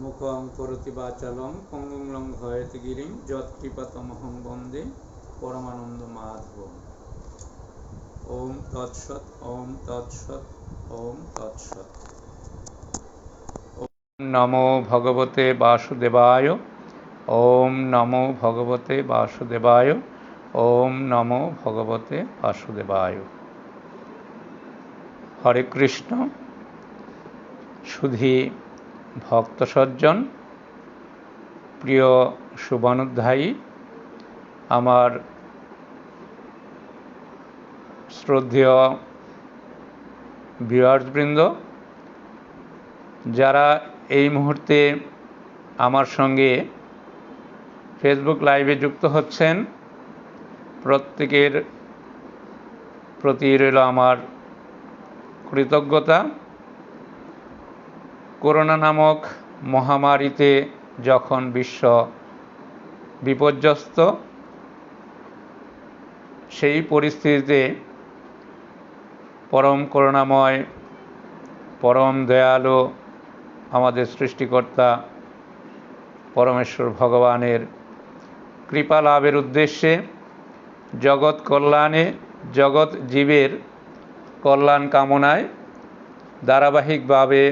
মুখং করোতি বাচালং পঙ্গুং লঙ্ঘয়তে গিরিং যৎকৃপাতমহং বন্দে পরমানন্দ মাধবম। ওম তৎসৎ, ওম তৎসৎ, ওম তৎসৎ। ওম নমো ভগবতে বাসুদেবায়। ওম নমো ভগবতে বাসুদেবায়। ওম নমো ভগবতে বাসুদেবায়। হরে কৃষ্ণ। সুধী ভক্ত সজ্জন, প্রিয় শুভানুধ্যায়ী, আমার শ্রদ্ধেয় ভিউয়ার্সবৃন্দ, যারা এই মুহূর্তে আমার সঙ্গে ফেসবুক লাইভে যুক্ত হচ্ছেন, প্রত্যেকের প্রতি রইল আমার কৃতজ্ঞতা। করোনা নামক মহামারীতে যখন বিশ্ব বিপর্যস্ত, সেই পরিস্থিতিতে পরম করুণাময়, পরম দয়ালু আমাদের সৃষ্টিকর্তা পরমেশ্বর ভগবানের কৃপা লাভের উদ্দেশ্যে, জগৎ কল্যাণে, জগৎ জীবের কল্যাণ কামনায় ধারাবাহিকভাবে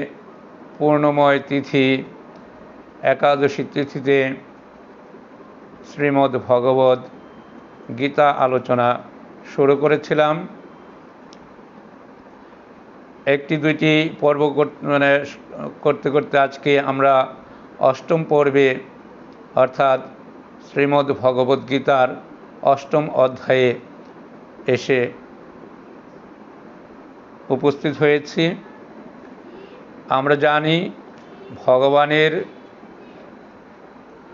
পূর্ণময় তিথি একাদশী তিথিতে শ্রীমদ্ ভগবদ্ গীতা আলোচনা শুরু করেছিলাম। একটি দুইটি পর্ব করতে করতে আজকে আমরা অষ্টম পর্বে, অর্থাৎ শ্রীমদ্ ভগবদ্গীতার অষ্টম অধ্যায়ে এসে উপস্থিত হয়েছি। আমরা জানি, ভগবানের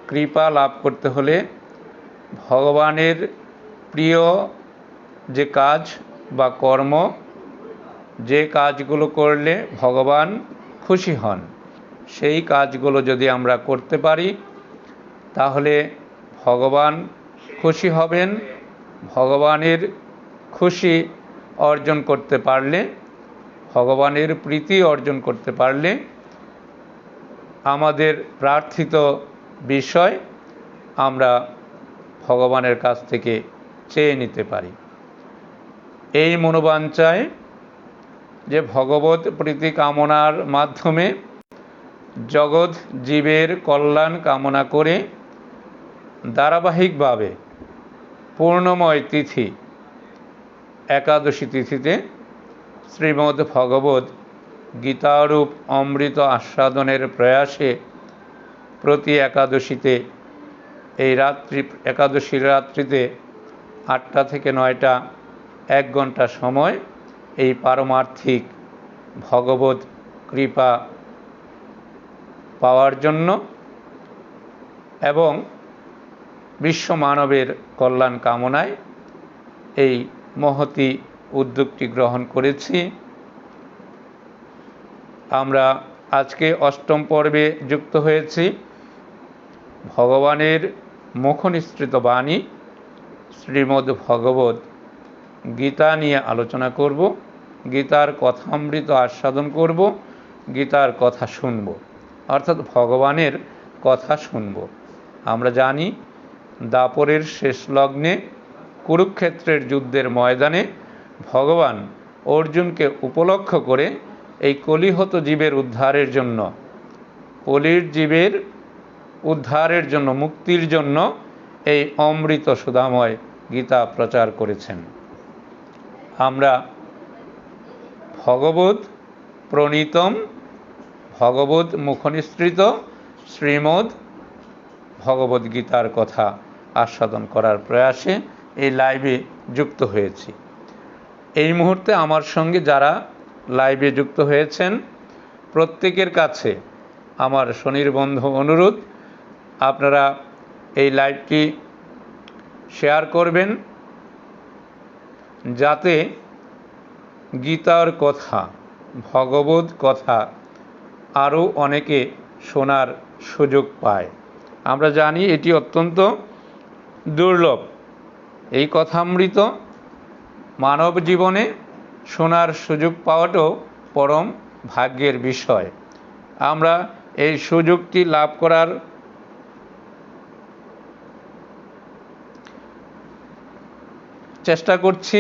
কৃপা লাভ করতে হলে ভগবানের প্রিয় যে কাজ বা কর্ম, যে কাজগুলো করলে ভগবান খুশি হন, সেই কাজগুলো যদি আমরা করতে পারি তাহলে ভগবান খুশি হবেন। ভগবানের খুশি অর্জন করতে পারলে, ভগবানের প্রীতি অর্জন করতে পারলে আমাদের প্রার্থিত বিষয় আমরা ভগবানের কাছ থেকে চেয়ে নিতে পারি। এই মনোবাঞ্ছায় যে ভগবত প্রীতি কামনার মাধ্যমে জগৎ জীবের কল্যাণ কামনা করে ধারাবাহিকভাবে পূর্ণময় তিথি একাদশী তিথিতে শ্রীমদ্ ভগবদ্ গীতারূপ অমৃত আস্বাদনের প্রয়াসে প্রতি একাদশীতে একাদশীর রাত্রিতে 8টা থেকে 9টা 1 ঘন্টা সময় এই পারমার্থিক ভগবৎ কৃপা পাওয়ার জন্য এবং বিশ্ব মানবের কল্যাণ কামনায় এই মহতী উদ্যোগটি গ্রহণ করেছি। আমরা আজকে অষ্টম পর্বে যুক্ত হয়েছি। ভগবানের মুখনিসৃত বাণী শ্রীমদ্ ভগবদ্ গীতা নিয়ে আলোচনা করব, গীতার কথামৃত আস্বাদন করব, গীতার কথা শুনব, অর্থাৎ ভগবানের কথা শুনব। আমরা জানি, দাপরের শেষ লগ্নে কুরুক্ষেত্রের যুদ্ধের ময়দানে ভগবান অর্জুনকে উপলক্ষ করে এই কলিহত জীবের উদ্ধারের জন্য, কলির জীবের উদ্ধারের জন্য, মুক্তির জন্য এই অমৃত সুধাময় গীতা প্রচার করেছেন। আমরা ভগবৎ প্রণীতম, ভগবৎ মুখনিসৃত শ্রীমদ্ ভগবদ্গীতার কথা আস্বাদন করার প্রয়াসে এই লাইভে যুক্ত হয়েছি। এই মুহূর্তে আমার সঙ্গে যারা লাইভে যুক্ত হয়েছেন, প্রত্যেকের কাছে আমার সনির্বন্ধ অনুরোধ, আপনারা এই লাইভটি শেয়ার করবেন, যাতে গীতার কথা, ভগবৎ কথা আরও অনেকে শোনার সুযোগ পায়। আমরা জানি এটি অত্যন্ত দুর্লভ। এই কথামৃত মানব জীবনে শোনার সুযোগ পাওয়াটাও পরম ভাগ্যের বিষয়। আমরা এই সুযোগটি লাভ করার চেষ্টা করছি।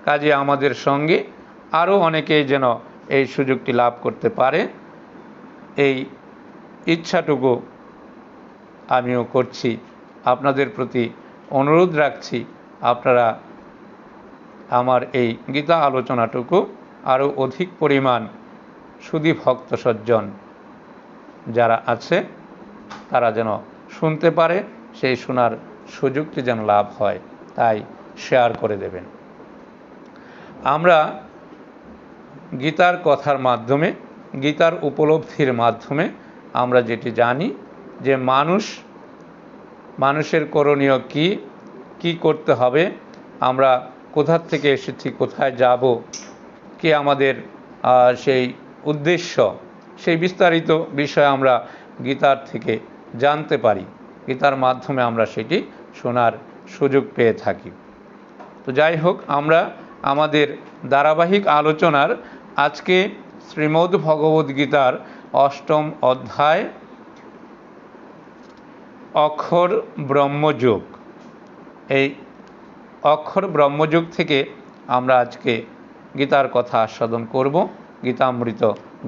কাজে আমাদের সঙ্গে আরও অনেকেই যেন এই সুযোগটি লাভ করতে পারে, এই ইচ্ছাটুকু আমিও করছি। আপনাদের প্রতি অনুরোধ রাখছি, আপনারা আমার এই গীতা আলোচনাটুকু আরও অধিক পরিমাণ সুধী ভক্ত সজ্জন যারা আছে তারা যেন শুনতে পারে, সেই শোনার সুযোগটি যেন লাভ হয়, তাই শেয়ার করে দেবেন। আমরা গীতার কথার মাধ্যমে, গীতার উপলব্ধির মাধ্যমে আমরা যেটি জানি যে মানুষের করণীয় কি করতে হবে, আমরা কোথা থেকে এসেছি, কোথায় যাব, কি আমাদের সেই উদ্দেশ্য, সেই বিস্তারিত বিষয় আমরা গীতার থেকে জানতে পারি। গীতার মাধ্যমে আমরা সেটি শোনার সুযোগ পেয়ে থাকি। তো যাই হোক, আমরা আমাদের ধারাবাহিক আলোচনার আজকে শ্রীমদ্ ভগবদ্গীতার ৮ম অধ্যায় অক্ষর ব্রহ্মযোগ, এই অক্ষর ব্রহ্মযোগ থেকে আমরা আজকে গীতার কথা আস্বাদন করব, গীতামৃত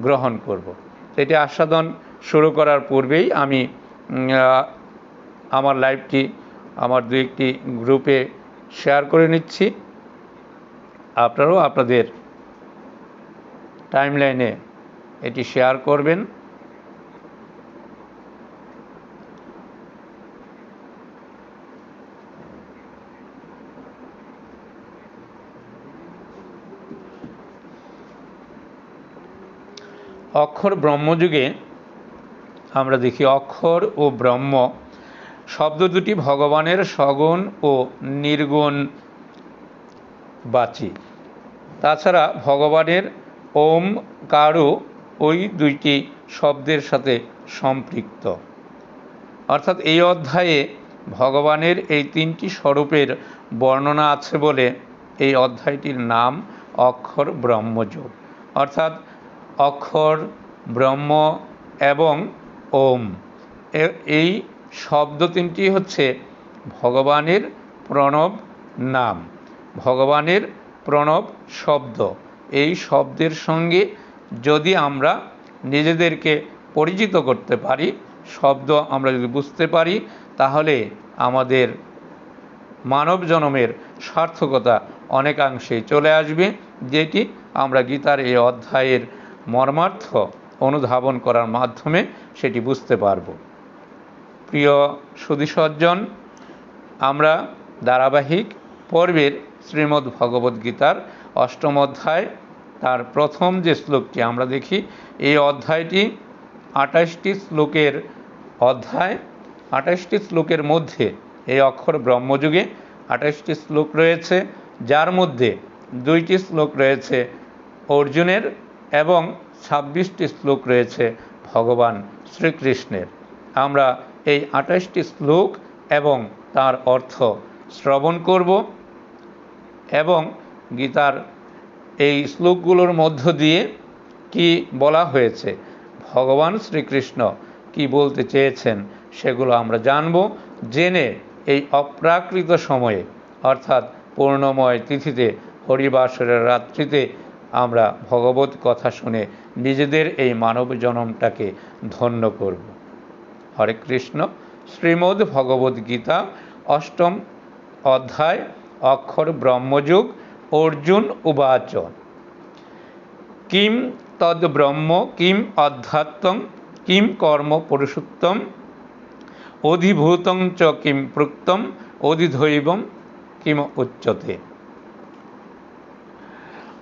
গ্রহণ করব। এটি আস্বাদন শুরু করার পূর্বেই আমি আমার লাইভটি আমার দু একটি গ্রুপে শেয়ার করে নিচ্ছি। আপনারাও আপনাদের টাইমলাইনে এটি শেয়ার করবেন। অক্ষর ব্রহ্মযুগে আমরা দেখি অক্ষর ও ব্রহ্ম শব্দ দুটি ভগবানের সগুণ ও নির্গুণ বাচী। তাছাড়া ভগবানের ওমকারও ওই দুইটি শব্দের সাথে সম্পৃক্ত। অর্থাৎ এই অধ্যায়ে ভগবানের এই তিনটি স্বরূপের বর্ণনা আছে বলে এই অধ্যায়টির নাম অক্ষর ব্রহ্মযোগ। অর্থাৎ অক্ষর, ব্রহ্ম এবং ওম, এই শব্দ তিনটি হচ্ছে ভগবানের প্রণব নাম, ভগবানের প্রণব শব্দ। এই শব্দের সঙ্গে যদি আমরা নিজেদেরকে পরিচিত করতে পারি, শব্দ আমরা যদি বুঝতে পারি, তাহলে আমাদের মানব জন্মের সার্থকতা অনেকাংশেই চলে আসবে, যেটি আমরা গীতার এই অধ্যায়ের মর্মার্থ অনুধাবন করার মাধ্যমে সেটি বুঝতে পারব। প্রিয় সুধী সজ্জন, আমরা ধারাবাহিক পর্বের শ্রীমদ্ ভগবদ্গীতার ৮ম অধ্যায় তার প্রথম যে শ্লোকটি আমরা দেখি, এই অধ্যায়টি ২৮টি শ্লোকের অধ্যায়। ২৮টি শ্লোকের মধ্যে এই অক্ষর ব্রহ্মযুগে ২৮টি শ্লোক রয়েছে, যার মধ্যে 2টি শ্লোক রয়েছে অর্জুনের এবং ২৬টি শ্লোক রয়েছে ভগবান শ্রীকৃষ্ণের। আমরা এই ২৮টি শ্লোক এবং তার অর্থ শ্রবণ করব এবং গীতার এই শ্লোকগুলোর মধ্য দিয়ে কি বলা হয়েছে, ভগবান শ্রীকৃষ্ণ কি বলতে চেয়েছেন, সেগুলো আমরা জানব। জেনে এই অপ্রাকৃত সময়ে অর্থাৎ পূর্ণময় তিথিতে, হরিবাসরের রাত্রিতে আমরা ভগবত কথা শুনে নিজেদের এই মানব জন্মটাকে ধন্য করব। হরে কৃষ্ণ। শ্রীমদ্ ভগবদ্গীতা ৮ম অধ্যায় অক্ষর ব্রহ্মযোগ। অর্জুন উবাচ কিম তদ ব্রহ্ম কিম অধ্যাত্মং কিম কর্ম পুরুষোত্তম অধিভূতং চ কিম প্রুক্তম অধিদৈবম কিম উচ্যতে।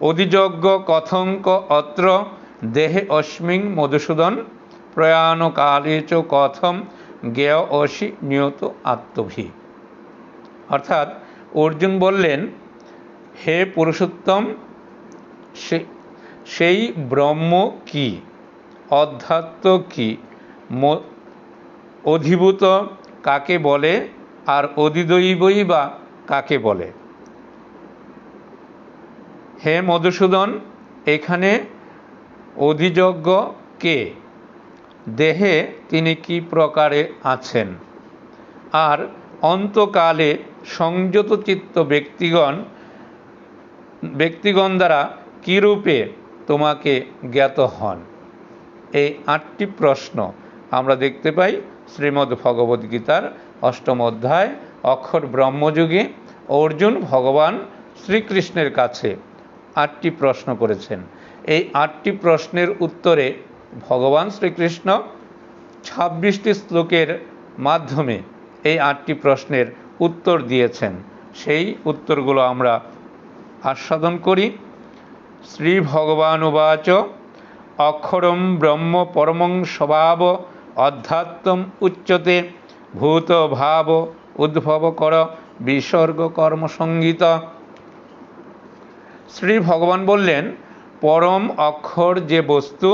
অধিযজ্ঞ কথঙ্ক অত্র দেহে অস্মিং মধুসূদন প্রয়াণকালে চ কথম জ্ঞেয় অসি নিয়ত আত্মভি। অর্থাৎ অর্জুন বললেন, হে পুরুষোত্তম, সেই ব্রহ্ম কি, অধ্যাত্ম কি, অধিভূত কাকে বলে, আর অধিদৈবই বা কাকে বলে? হে মধুসূদন, এখানে অধিযজ্ঞ কে, দেহে তিনি কি প্রকারে আছেন, আর অন্তকালে সংযত চিত্ত ব্যক্তিগণ দ্বারা কীরূপে তোমাকে জ্ঞাত হন। এই 8টি প্রশ্ন আমরা দেখতে পাই শ্রীমদ্ ভগবদ্গীতার 8ম অধ্যায় অক্ষর ব্রহ্মযুগে অর্জুন ভগবান শ্রীকৃষ্ণের কাছে 8টি প্রশ্ন করেছেন। এই 8টি প্রশ্নের উত্তরে ভগবান শ্রীকৃষ্ণ 26টি শ্লোকের মাধ্যমে এই 8টি প্রশ্নের উত্তর দিয়েছেন। সেই উত্তরগুলো আমরা আস্বাদন করি। শ্রী ভগবানুবাচ অক্ষরম ব্রহ্ম পরমং স্বভাব অধ্যাত্মম উচ্যতে ভূত ভাব উদ্ভব কর বিসর্গ কর্মসংগীত। শ্রী ভগবান বললেন, পরম অক্ষর যে বস্তু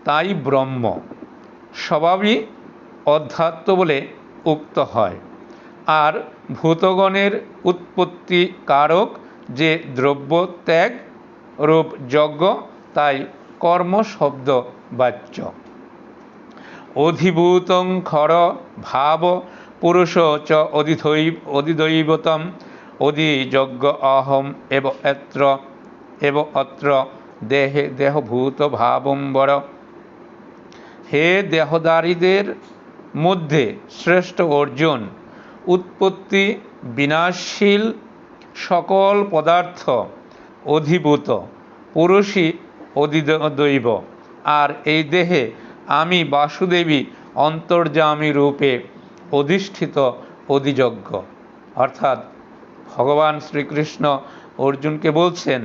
তাই ব্রহ্ম, স্বভাবই অধ্যাত্ম বলে উক্ত হয়। আর ভূতগণের উৎপত্তি কারক যে দ্রব্য ত্যাগ রূপ যজ্ঞ, তাই কর্ম শব্দ বাচ্য। অধিভূতং খর ভাব পুরুষ চ অধিদৈবতম অধিযজ্ঞ অহম এব অত্র দেহে দেহভূত ভাবম্বর। হে দেহধারীদের মধ্যে শ্রেষ্ঠ অর্জুন, উৎপত্তি বিনাশশীল সকল পদার্থ অধিভূত, পুরুষই অধিদৈব, আর এই দেহে আমি বাসুদেবী অন্তর্যামী রূপে অধিষ্ঠিত অধিযজ্ঞ। অর্থাৎ ভগবান শ্রীকৃষ্ণ অর্জুনকে বলছেন,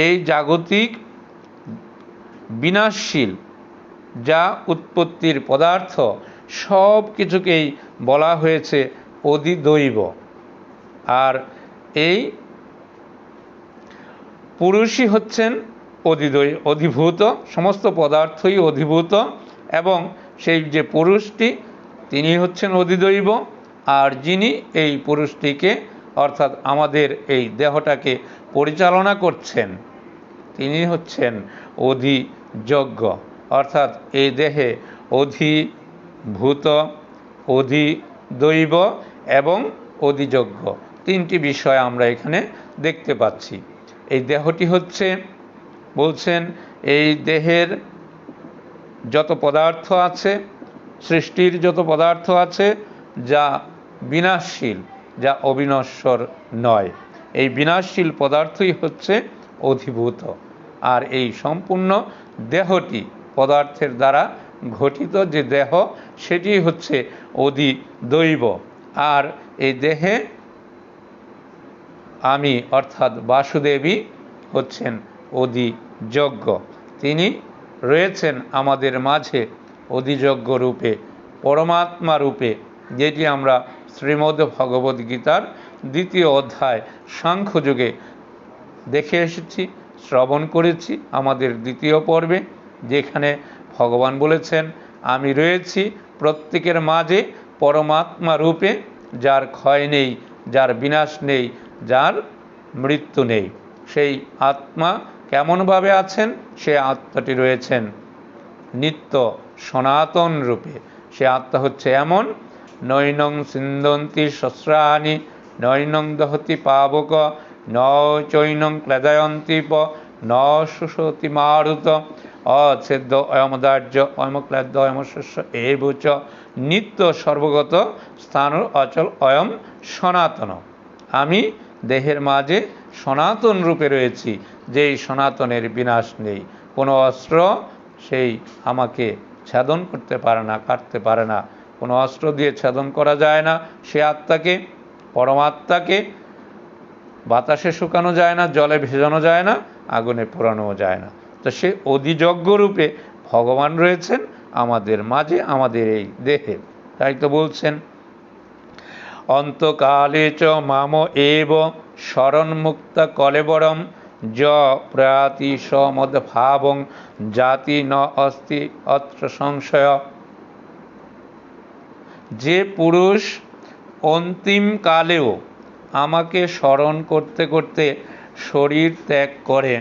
এই জাগতিক বিনাশশীল যা উৎপত্তির পদার্থ সব কিছুকেই বলা হয়েছে অধিদৈব। আর এই পুরুষই হচ্ছেন অধিভূত, সমস্ত পদার্থই অধিভূত, এবং সেই যে পুরুষটি তিনি হচ্ছেন অধিদৈব। আর যিনি এই পুরুষটিকে অর্থাৎ আমাদের এই দেহটাকে পরিচালনা করছেন তিনি হচ্ছেন অধিযজ্ঞ। অর্থাৎ এই দেহে অধিভূত, অধিদৈব এবং অধিযজ্ঞ 3টি বিষয় আমরা এখানে দেখতে পাচ্ছি। এই দেহটি হচ্ছে, বলছেন, এই দেহের যত পদার্থ আছে, সৃষ্টির যত পদার্থ আছে যা বিনাশশীল, যা অবিনশ্বর নয়, এই বিনাশশীল পদার্থই হচ্ছে অধিভূত। আর এই সম্পূর্ণ দেহটি পদার্থের দ্বারা গঠিত যে দেহ, সেটি হচ্ছে অধিদৈব। আর এই দেহে আমি অর্থাৎ বাসুদেবী হচ্ছেন অধিযজ্ঞ। তিনি রয়েছেন আমাদের মাঝে অধিযজ্ঞ রূপে, পরমাত্মা রূপে, যেটি আমরা শ্রীমদ্ ভগবদ্গীতার 2য় অধ্যায় সাংখ্যযুগে দেখে এসেছি, শ্রবণ করেছি আমাদের 2য় পর্বে, যেখানে ভগবান বলেছেন, আমি রয়েছি প্রত্যেকের মাঝে পরমাত্মা রূপে, যার ক্ষয় নেই, যার বিনাশ নেই, যার মৃত্যু নেই। সেই আত্মা কেমনভাবে আছেন? সে আত্মাটি রয়েছেন নিত্য সনাতন রূপে। সে আত্মা হচ্ছে এমন, নৈনং সিন্দন্তি শস্রাণি নৈনং দহতি পাবক ন চৈনং ক্লেদয়ন্তিপ ন শুষতি মারুত অছেদ্য অয়মদার্য অয়মক্লেদ্য অয়মশস্য এবুচ নিত্য সর্বগত স্থান অচল অয়ম সনাতন। আমি দেহের মাঝে সনাতন রূপে রয়েছি, যেই সনাতনের বিনাশ নেই। কোনো অস্ত্র সেই আমাকে ছেদন করতে পারে না, কাটতে পারে না, কোনো অস্ত্র দিয়ে ছেদন করা যায় না। সে আত্মাকে, পরমাত্মাকে বাতাসে শুকানো যায় না, জলে ভেজানো যায় না, আগুনে পোড়ানোও যায় না। তো সে অধিযজ্ঞ রূপে ভগবান রয়েছেন আমাদের মাঝে, আমাদের এই দেহে। তাই তো বলছেন, অন্তকালে চ মাম এব শরণমুক্ত কলেবরম য প্রয়াতি সমদ্ভাবং জাতি ন অস্তি অত্র সংশয়। যে পুরুষ অন্তিম কালেও আমাকে স্মরণ করতে করতে শরীর ত্যাগ করে,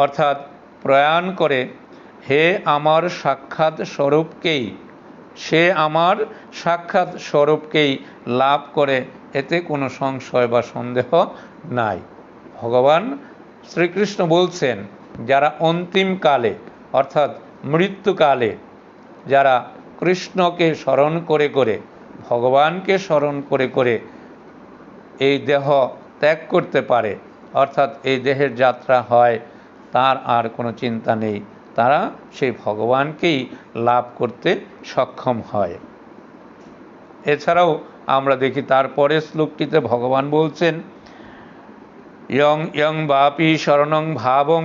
অর্থাৎ প্রয়াণ করে, হে আমার সাক্ষাৎ স্বরূপকেই, সে আমার সাক্ষাৎ স্বরূপকেই লাভ করে, এতে কোনো সংশয় বা সন্দেহ নাই। ভগবান শ্রীকৃষ্ণ বলছেন, যারা অন্তিমকালে অর্থাৎ মৃত্যুকালে যারা কৃষ্ণকে স্মরণ করে করে, ভগবানকে স্মরণ করে করে এই দেহ ত্যাগ করতে পারে, অর্থাৎ এই দেহের যাত্রা হয়, তার আর কোনো চিন্তা নেই, তারা সেই ভগবানকেই লাভ করতে সক্ষম হয়। এছাড়াও আমরা দেখি তারপরে শ্লোকটিতে ভগবান বলছেন, ইয়ং ইয়ং বাপি শরণং ভাবং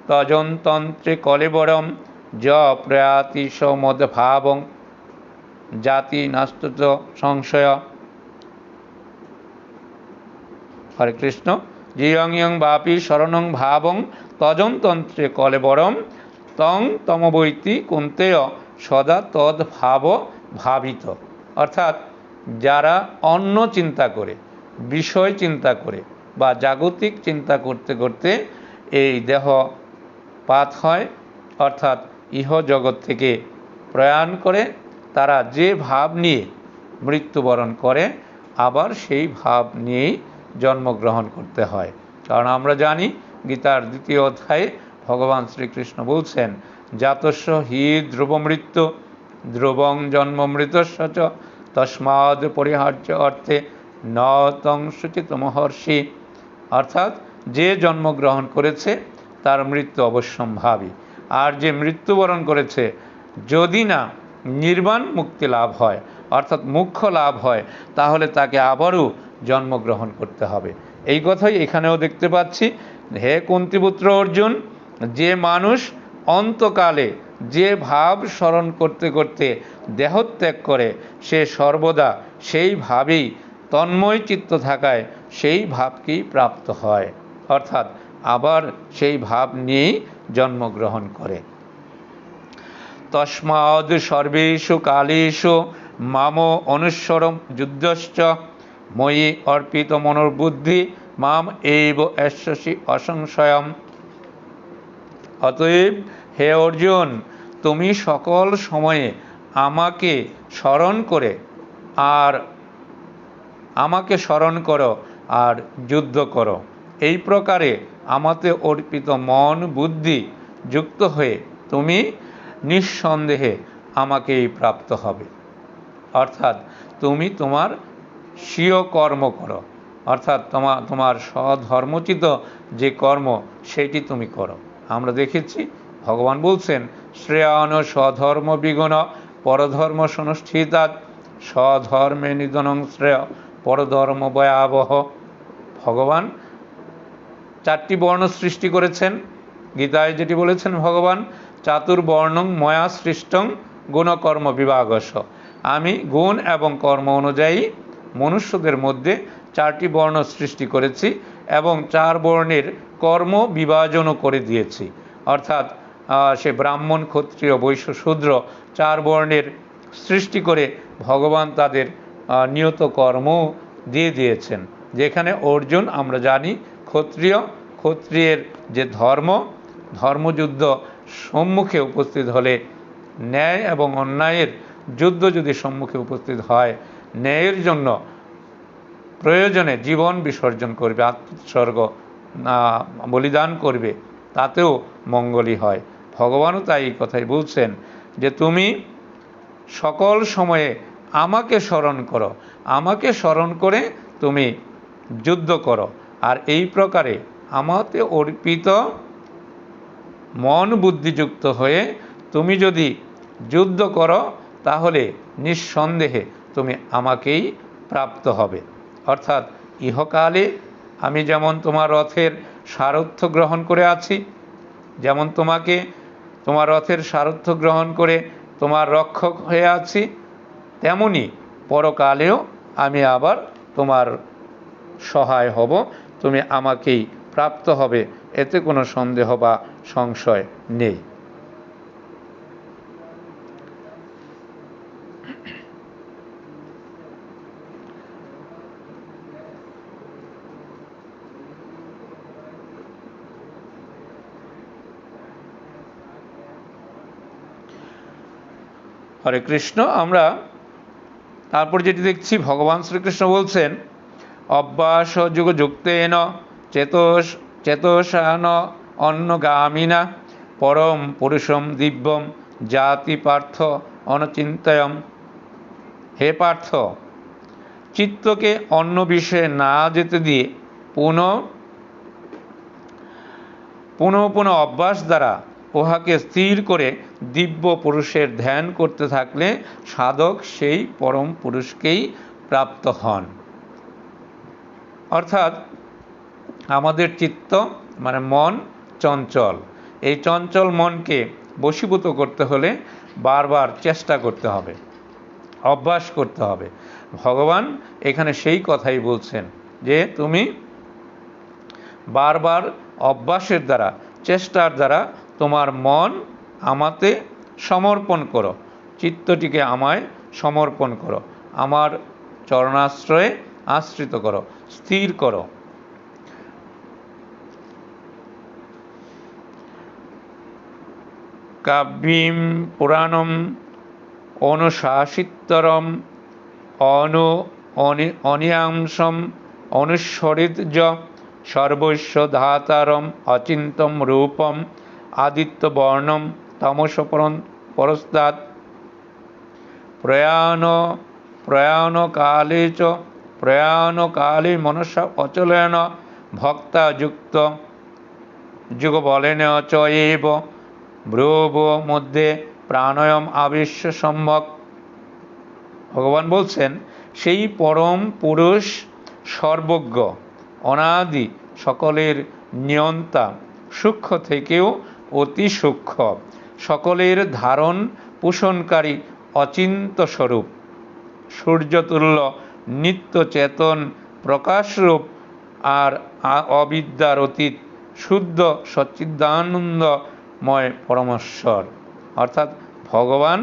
তজন্তন্ত্রে কলেবরম য প্রয়াতি সমদ ভাবং জাতি নাস্তুত সংশয়। হরে কৃষ্ণ। ইয়ং ইয়ং বাপি শরণং ভাবং তজন্তন্ত্রে কলেবরম তং তমবৈতি কুন্তেয় সদা তদ ভাব ভাবিত। অর্থাৎ যারা অন্য চিন্তা করে, বিষয় চিন্তা করে বা জাগতিক চিন্তা করতে করতে এই দেহ পাত হয়, অর্থাৎ ইহ জগৎ থেকে প্রয়াণ করে, তারা যে ভাব নিয়ে মৃত্যুবরণ করে আবার সেই ভাব নিয়েই জন্মগ্রহণ করতে হয়। কারণ আমরা জানি গীতার 2য় অধ্যায়ে ভগবান শ্রীকৃষ্ণ বলছেন, জাতস্য হি ধ্রুবমৃত্যু ধ্রুবং জন্মমৃতস্য চ তস্মাদ পরিহার্য অর্থে ন তং শুচিত মহর্ষি। অর্থাৎ যে জন্মগ্রহণ করেছে তার মৃত্যু অবশ্যম্ভাবী, আর যে মৃত্যুবরণ করেছে যদি না নির্বাণ মুক্তি লাভ হয় অর্থাৎ মোক্ষ লাভ হয়, তাহলে তাকে আবারও জন্মগ্রহণ করতে হবে। এই কথাই এখানেও দেখতে পাচ্ছি। হে কুন্তিপুত্র অর্জুন, যে মানুষ অন্তকালে যে ভাব স্মরণ করতে করতে দেহত্যাগ করে, সে সর্বদা সেই ভাবেই তন্ময় চিত্ত থাকায় সেই ভাবকেই প্রাপ্ত হয়, অর্থাৎ আবার সেই ভাব নিয়েই জন্মগ্রহণ করে। তস্মাদ সর্বেষু কালেষু মাম অনুস্বরম যুদ্ধশ্চ ময়ি অর্পিত মনোবুদ্ধি মাম এইব এষ্যসি অসংশয়ম। অতএব হে অর্জুন, তুমি সকল সময়ে আমাকে স্মরণ করে আমাকে স্মরণ করো আর যুদ্ধ করো। এই প্রকারে আমাতে অর্পিত মন বুদ্ধি যুক্ত হয়ে তুমি নিঃসন্দেহে আমাকেই প্রাপ্ত হবে। অর্থাৎ তুমি তোমার স্বীয় কর্ম করো, অর্থাৎ তোমার স্বধর্মচিত যে কর্ম সেটি তুমি করো। আমরা দেখেছি ভগবান বলছেন, শ্রেয়ান স্বধর্ম বিগুণ পরধর্ম সংস্থিতাৎ স্বধর্মে নিধনং শ্রেয় পরধর্ম ভয়াবহ। ভগবান 4টি বর্ণ সৃষ্টি করেছেন। গীতায় যেটি বলেছেন ভগবান, চাতুর্বর্ণং ময়া সৃষ্টং গুণকর্ম বিভাগস। আমি গুণ এবং কর্ম অনুযায়ী মনুষ্যদের মধ্যে 4টি বর্ণ সৃষ্টি করেছি এবং 4 বর্ণের কর্ম বিভাজনও করে দিয়েছি। অর্থাৎ সে ব্রাহ্মণ, ক্ষত্রিয়, বৈশ্য, শূদ্র 4 বর্ণের সৃষ্টি করে ভগবান তাদের নিয়ত কর্ম দিয়ে দিয়েছেন। যেখানে অর্জুন আমরা জানি ক্ষত্রিয়ের যে ধর্মযুদ্ধ সম্মুখে উপস্থিত হলে, ন্যায় এবং অন্যায়ের যুদ্ধ যদি সম্মুখে উপস্থিত হয়, ন্যায়ের জন্য প্রয়োজনে জীবন বিসর্জন করবে, আত্মোৎসর্গ বলিদান করবে, তাতেও মঙ্গলই হয়। ভগবানও তাই এই কথাই বলছেন যে তুমি সকল সময়ে আমাকে স্মরণ করো, আমাকে স্মরণ করে তুমি যুদ্ধ করো। আর এই প্রকারে আমাতে অর্পিত মন বুদ্ধিযুক্ত হয়ে তুমি যদি যুদ্ধ করো, তাহলে নিঃসন্দেহে তুমি আমাকেই প্রাপ্ত হবে। অর্থাৎ ইহকালে আমি যেমন তোমার রথের সারথ্য গ্রহণ করে আছি, যেমন তোমার রথের সারথ্য গ্রহণ করে তোমার রক্ষক হয়ে আছি, তেমনি পরকালেও আমি আবার তোমার সহায় হব, তুমি আমাকেই প্রাপ্ত হবে, এতে কোনো সন্দেহ বা সংশয় নেই। হরে কৃষ্ণ। আমরা তারপর যেটি দেখছি, ভগবান শ্রীকৃষ্ণ বলছেন, অভ্যাস যুগযুক্তেন চেতসান অন্নগামিনা পরম পুরুষম দিব্যম জাতি পার্থ অনচিন্তয়ম। হে পার্থ, চিত্তকে অন্য বিষয়ে না যেতে দিয়ে পুনঃ অভ্যাস দ্বারা উহাকে স্থির করে দিব্য পুরুষের ধ্যান করতে থাকলে সাধক সেই পরম পুরুষকেই প্রাপ্ত হন। অর্থাৎ আমাদের চিত্ত মানে মন চঞ্চল, এই চঞ্চল মনকে বশীভূত করতে হলে বারবার চেষ্টা করতে হবে, অভ্যাস করতে হবে। ভগবান এখানে সেই কথাই বলছেন যে তুমি বারবার অভ্যাসের দ্বারা, চেষ্টার দ্বারা তোমার মন আমাতে সমর্পণ করো, চিত্তটিকে আমায় সমর্পণ করো, আমার চরণাশ্রয়ে আশ্রিত করো, স্থির করো। কাব্যিম পুরাণম অনুশাসিতরম অনিয়াংশম অনুস্মরিত সর্বস্ব ধাতারম অচিন্তম রূপম আদিত্যবর্ণম তমস পরস্তাৎ প্রয়াণকালে মনসা অচলেন ভক্তা যুক্ত যুগবলেন চ এব ব্রুব মধ্যে প্রাণায়াম আবেশ্য সম্যক। ভগবান বলছেন, সেই পরম পুরুষ সর্বজ্ঞ, অনাদি, সকলের নিয়ন্তা, সূক্ষ্ম থেকেও অতি সূক্ষ্ম, সকলের ধারণ পোষণকারী অচিন্ত স্বরূপ, সূর্যতুল্য নিত্য চেতন প্রকাশরূপ আর অবিদ্যার অতীত শুদ্ধ সচ্চিদানন্দময় পরমেশ্বর। অর্থাৎ ভগবান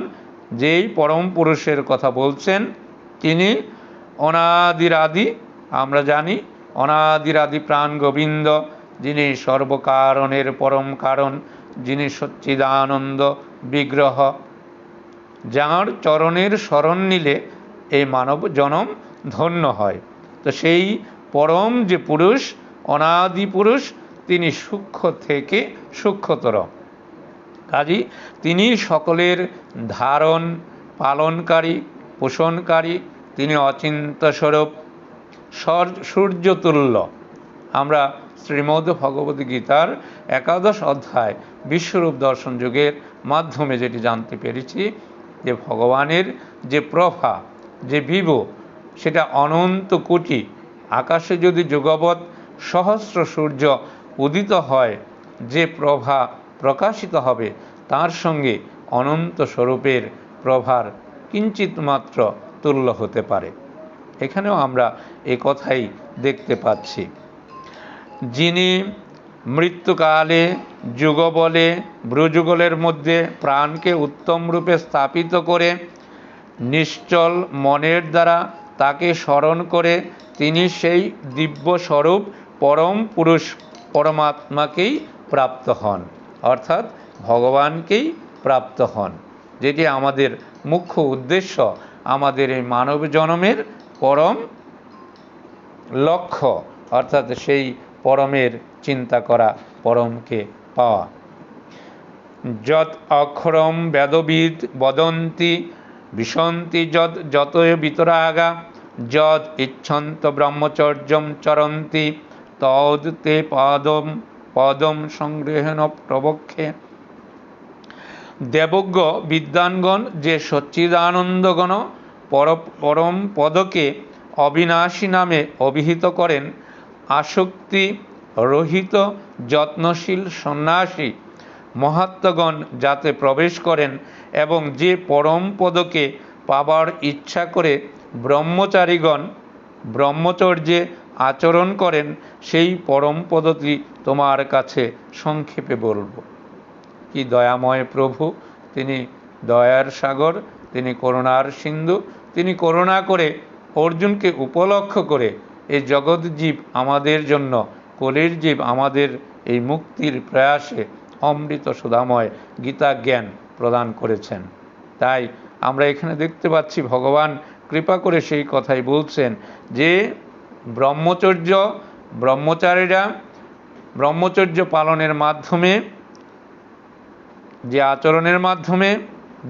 যেই পরম পুরুষের কথা বলছেন তিনি অনাদিরাদি, আমরা জানি অনাদিরাদি প্রাণ গোবিন্দ, যিনি সর্বকারণের পরম কারণ, যিনি সচ্চিদানন্দ বিগ্রহ, যাঁর চরণের শরণ নিলে এই মানব জনম ধন্য হয়। তো সেই পরম যে পুরুষ, অনাদি পুরুষ, তিনি সূক্ষ্ম থেকে সূক্ষ্মতর, কাজী তিনি সকলের ধারণ পালনকারী পোষণকারী, তিনি অচিন্ত স্বরূপ, সূর্যতুল্য। আমরা শ্রীমদ্ ভগবদ্গীতার 11 অধ্যায় বিশ্বরূপ দর্শন যুগের মাধ্যমে যেটি জানতে পেরেছি যে ভগবানের যে প্রভা, যে বিভু, সেটা অনন্ত কোটি। আকাশে যদি যুগবৎ সহস্র সূর্য উদিত হয়, যে প্রভা প্রকাশিত হবে তার সঙ্গে অনন্ত স্বরূপের প্রভার কিঞ্চিত মাত্র তুল্য হতে পারে। এখানেও আমরা এ কথাই দেখতে পাচ্ছি। যিনি মৃত্যুকালে যুগবলে ব্রুযুগলের মধ্যে প্রাণকে উত্তম রূপে স্থাপিত করে নিশ্চল মনের দ্বারা তাকে স্মরণ করে তিনি সেই দিব্য স্বরূপ পরম পুরুষ পরমাত্মাকেই প্রাপ্ত হন, অর্থাৎ ভগবানকেই প্রাপ্ত হন, যেটি আমাদের মুখ্য উদ্দেশ্য, আমাদের এই মানব জন্মের পরম লক্ষ্য, অর্থাৎ সেই পরমের চিন্তা করা, পরমকে পাওয়া। যৎ অক্ষরম বেদবিদ বদন্তি বিশন্তি যতয় বিতরাগা যৎ ইচ্ছন্ত ব্রহ্মচর্যম চরন্তি তদ তে পদম সংগ্রহেণ প্রবক্ষে। দেবজ্ঞ বিদ্বানগণ যে সচ্চিদানন্দগণ পরম পদকে অবিনাশী নামে অভিহিত করেন, আসক্তি রহিত যত্নশীল সন্ন্যাসী মহাত্মগণ যাতে প্রবেশ করেন এবং যে পরম পদকে পাবার ইচ্ছা করে ব্রহ্মচারীগণ ব্রহ্মচর্যে আচরণ করেন, সেই পরম পদটি তোমার কাছে সংক্ষেপে বলবো। কি দয়াময় প্রভু, তিনি দয়ার সাগর, তিনি করুণার সিন্ধু, তিনি করুণা করে অর্জুনকে উপলক্ষ করে এই জগৎ জীব আমাদের জন্য, কলির জীব আমাদের এই মুক্তির প্রয়াসে অমৃত সুধাময় গীতা জ্ঞান প্রদান করেছেন। তাই আমরা এখানে দেখতে পাচ্ছি ভগবান কৃপা করে সেই কথাই বলছেন যে ব্রহ্মচারীরা ব্রহ্মচর্য পালনের মাধ্যমে, যে আচরণের মাধ্যমে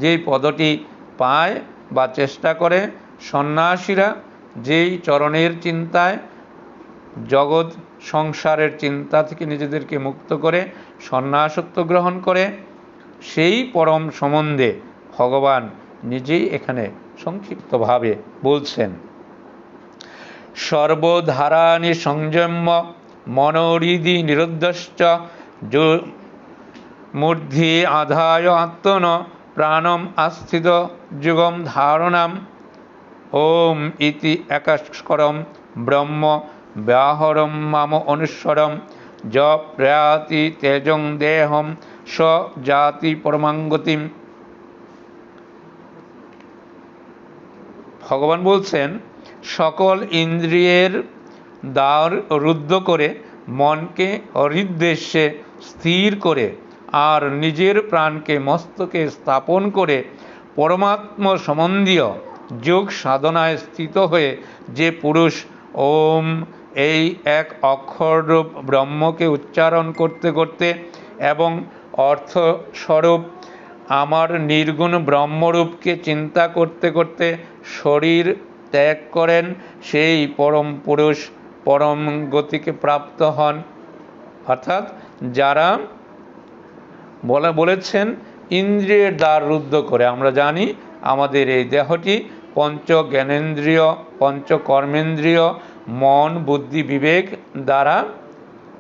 যেই পদটি পায় বা চেষ্টা করে, সন্ন্যাসীরা যেই চরণের চিন্তায় জগৎ সংসারের চিন্তা থেকে নিজেদেরকে মুক্ত করে সন্ন্যাসত্ব গ্রহণ করে, সেই পরম সম্বন্ধে ভগবান নিজেই এখানে সংক্ষিপ্তভাবে বলছেন। সর্বধারানি সংযম্য মনোহৃদি নিরুদ্ধশ্চ মূর্ধি আধায় আত্মন প্রাণম আস্থিত যুগম ধারণাম ওম ইতি একাস্করম ব্রহ্ম ব্যাহরম মাম অনুস্বরম য প্রয়াতি তেজং দেহম স জাতি পরমাঙ্গতিম। ভগবান বলছেন, সকল ইন্দ্রিয়ের দ্বার রুদ্ধ করে মনকে হৃদ্দেশে স্থির করে আর নিজের প্রাণকে মস্তকে স্থাপন করে পরমাত্ম সম্বন্ধীয় যোগ সাধনায় স্থিত হয়ে যে পুরুষ ওম এই এক অক্ষররূপ ব্রহ্মকে উচ্চারণ করতে করতে এবং অর্থস্বরূপ আমার নির্গুণ ব্রহ্মরূপকে চিন্তা করতে করতে শরীর ত্যাগ করেন, সেই পরম পুরুষ পরম গতিকে প্রাপ্ত হন। অর্থাৎ যারা বলেছেন ইন্দ্রিয়ের দ্বার রুদ্ধ করে, আমরা জানি আমাদের এই দেহটি পঞ্চ জ্ঞানেন্দ্রিয়, পঞ্চ কর্মেন্দ্রিয়, মন, বুদ্ধি, বিবেক দ্বারা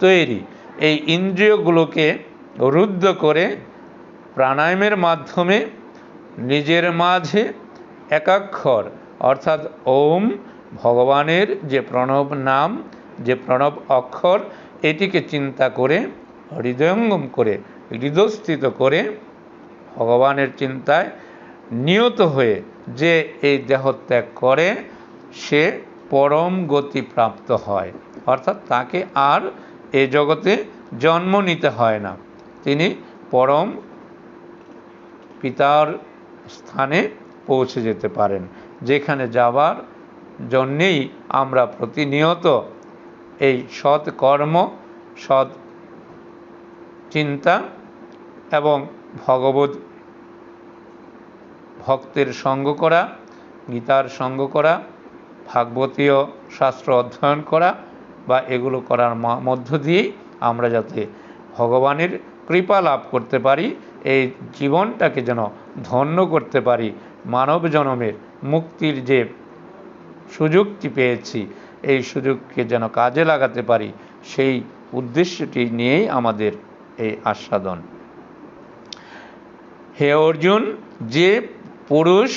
তৈরি। এই ইন্দ্রিয়গুলোকে রুদ্ধ করে প্রাণায়ামের মাধ্যমে নিজের মাঝে একাক্ষর অর্থাৎ ওম ভগবানের যে প্রণব নাম, যে প্রণব অক্ষর, এটিকে চিন্তা করে হৃদয়ঙ্গম করে হৃদয়স্থিত করে ভগবানের চিন্তায় নিয়ত হয়ে যে এই দেহত্যাগ করে সে পরম গতি প্রাপ্ত হয়। অর্থাৎ তাকে আর এ জগতে জন্ম নিতে হয় না, তিনি পরম পিতার স্থানে পৌঁছে যেতে পারেন, যেখানে যাবার জন্যেই আমরা প্রতিনিয়ত এই সৎ কর্ম, সৎ চিন্তা এবং ভগবত ভক্তের সঙ্গ করা, গীতার সঙ্গ করা, ভাগবতীয় শাস্ত্র অধ্যয়ন করা বা এগুলো করার মধ্য দিয়েই আমরা যাতে ভগবানের কৃপা লাভ করতে পারি, এই জীবনটাকে যেন ধন্য করতে পারি, মানব জন্মের মুক্তির যে সুযোগটি পেয়েছি এই সুযোগকে যেন কাজে লাগাতে পারি, সেই উদ্দেশ্যটি নিয়েই আমাদের এই আস্বাদন। হে অর্জুন, যে পুরুষ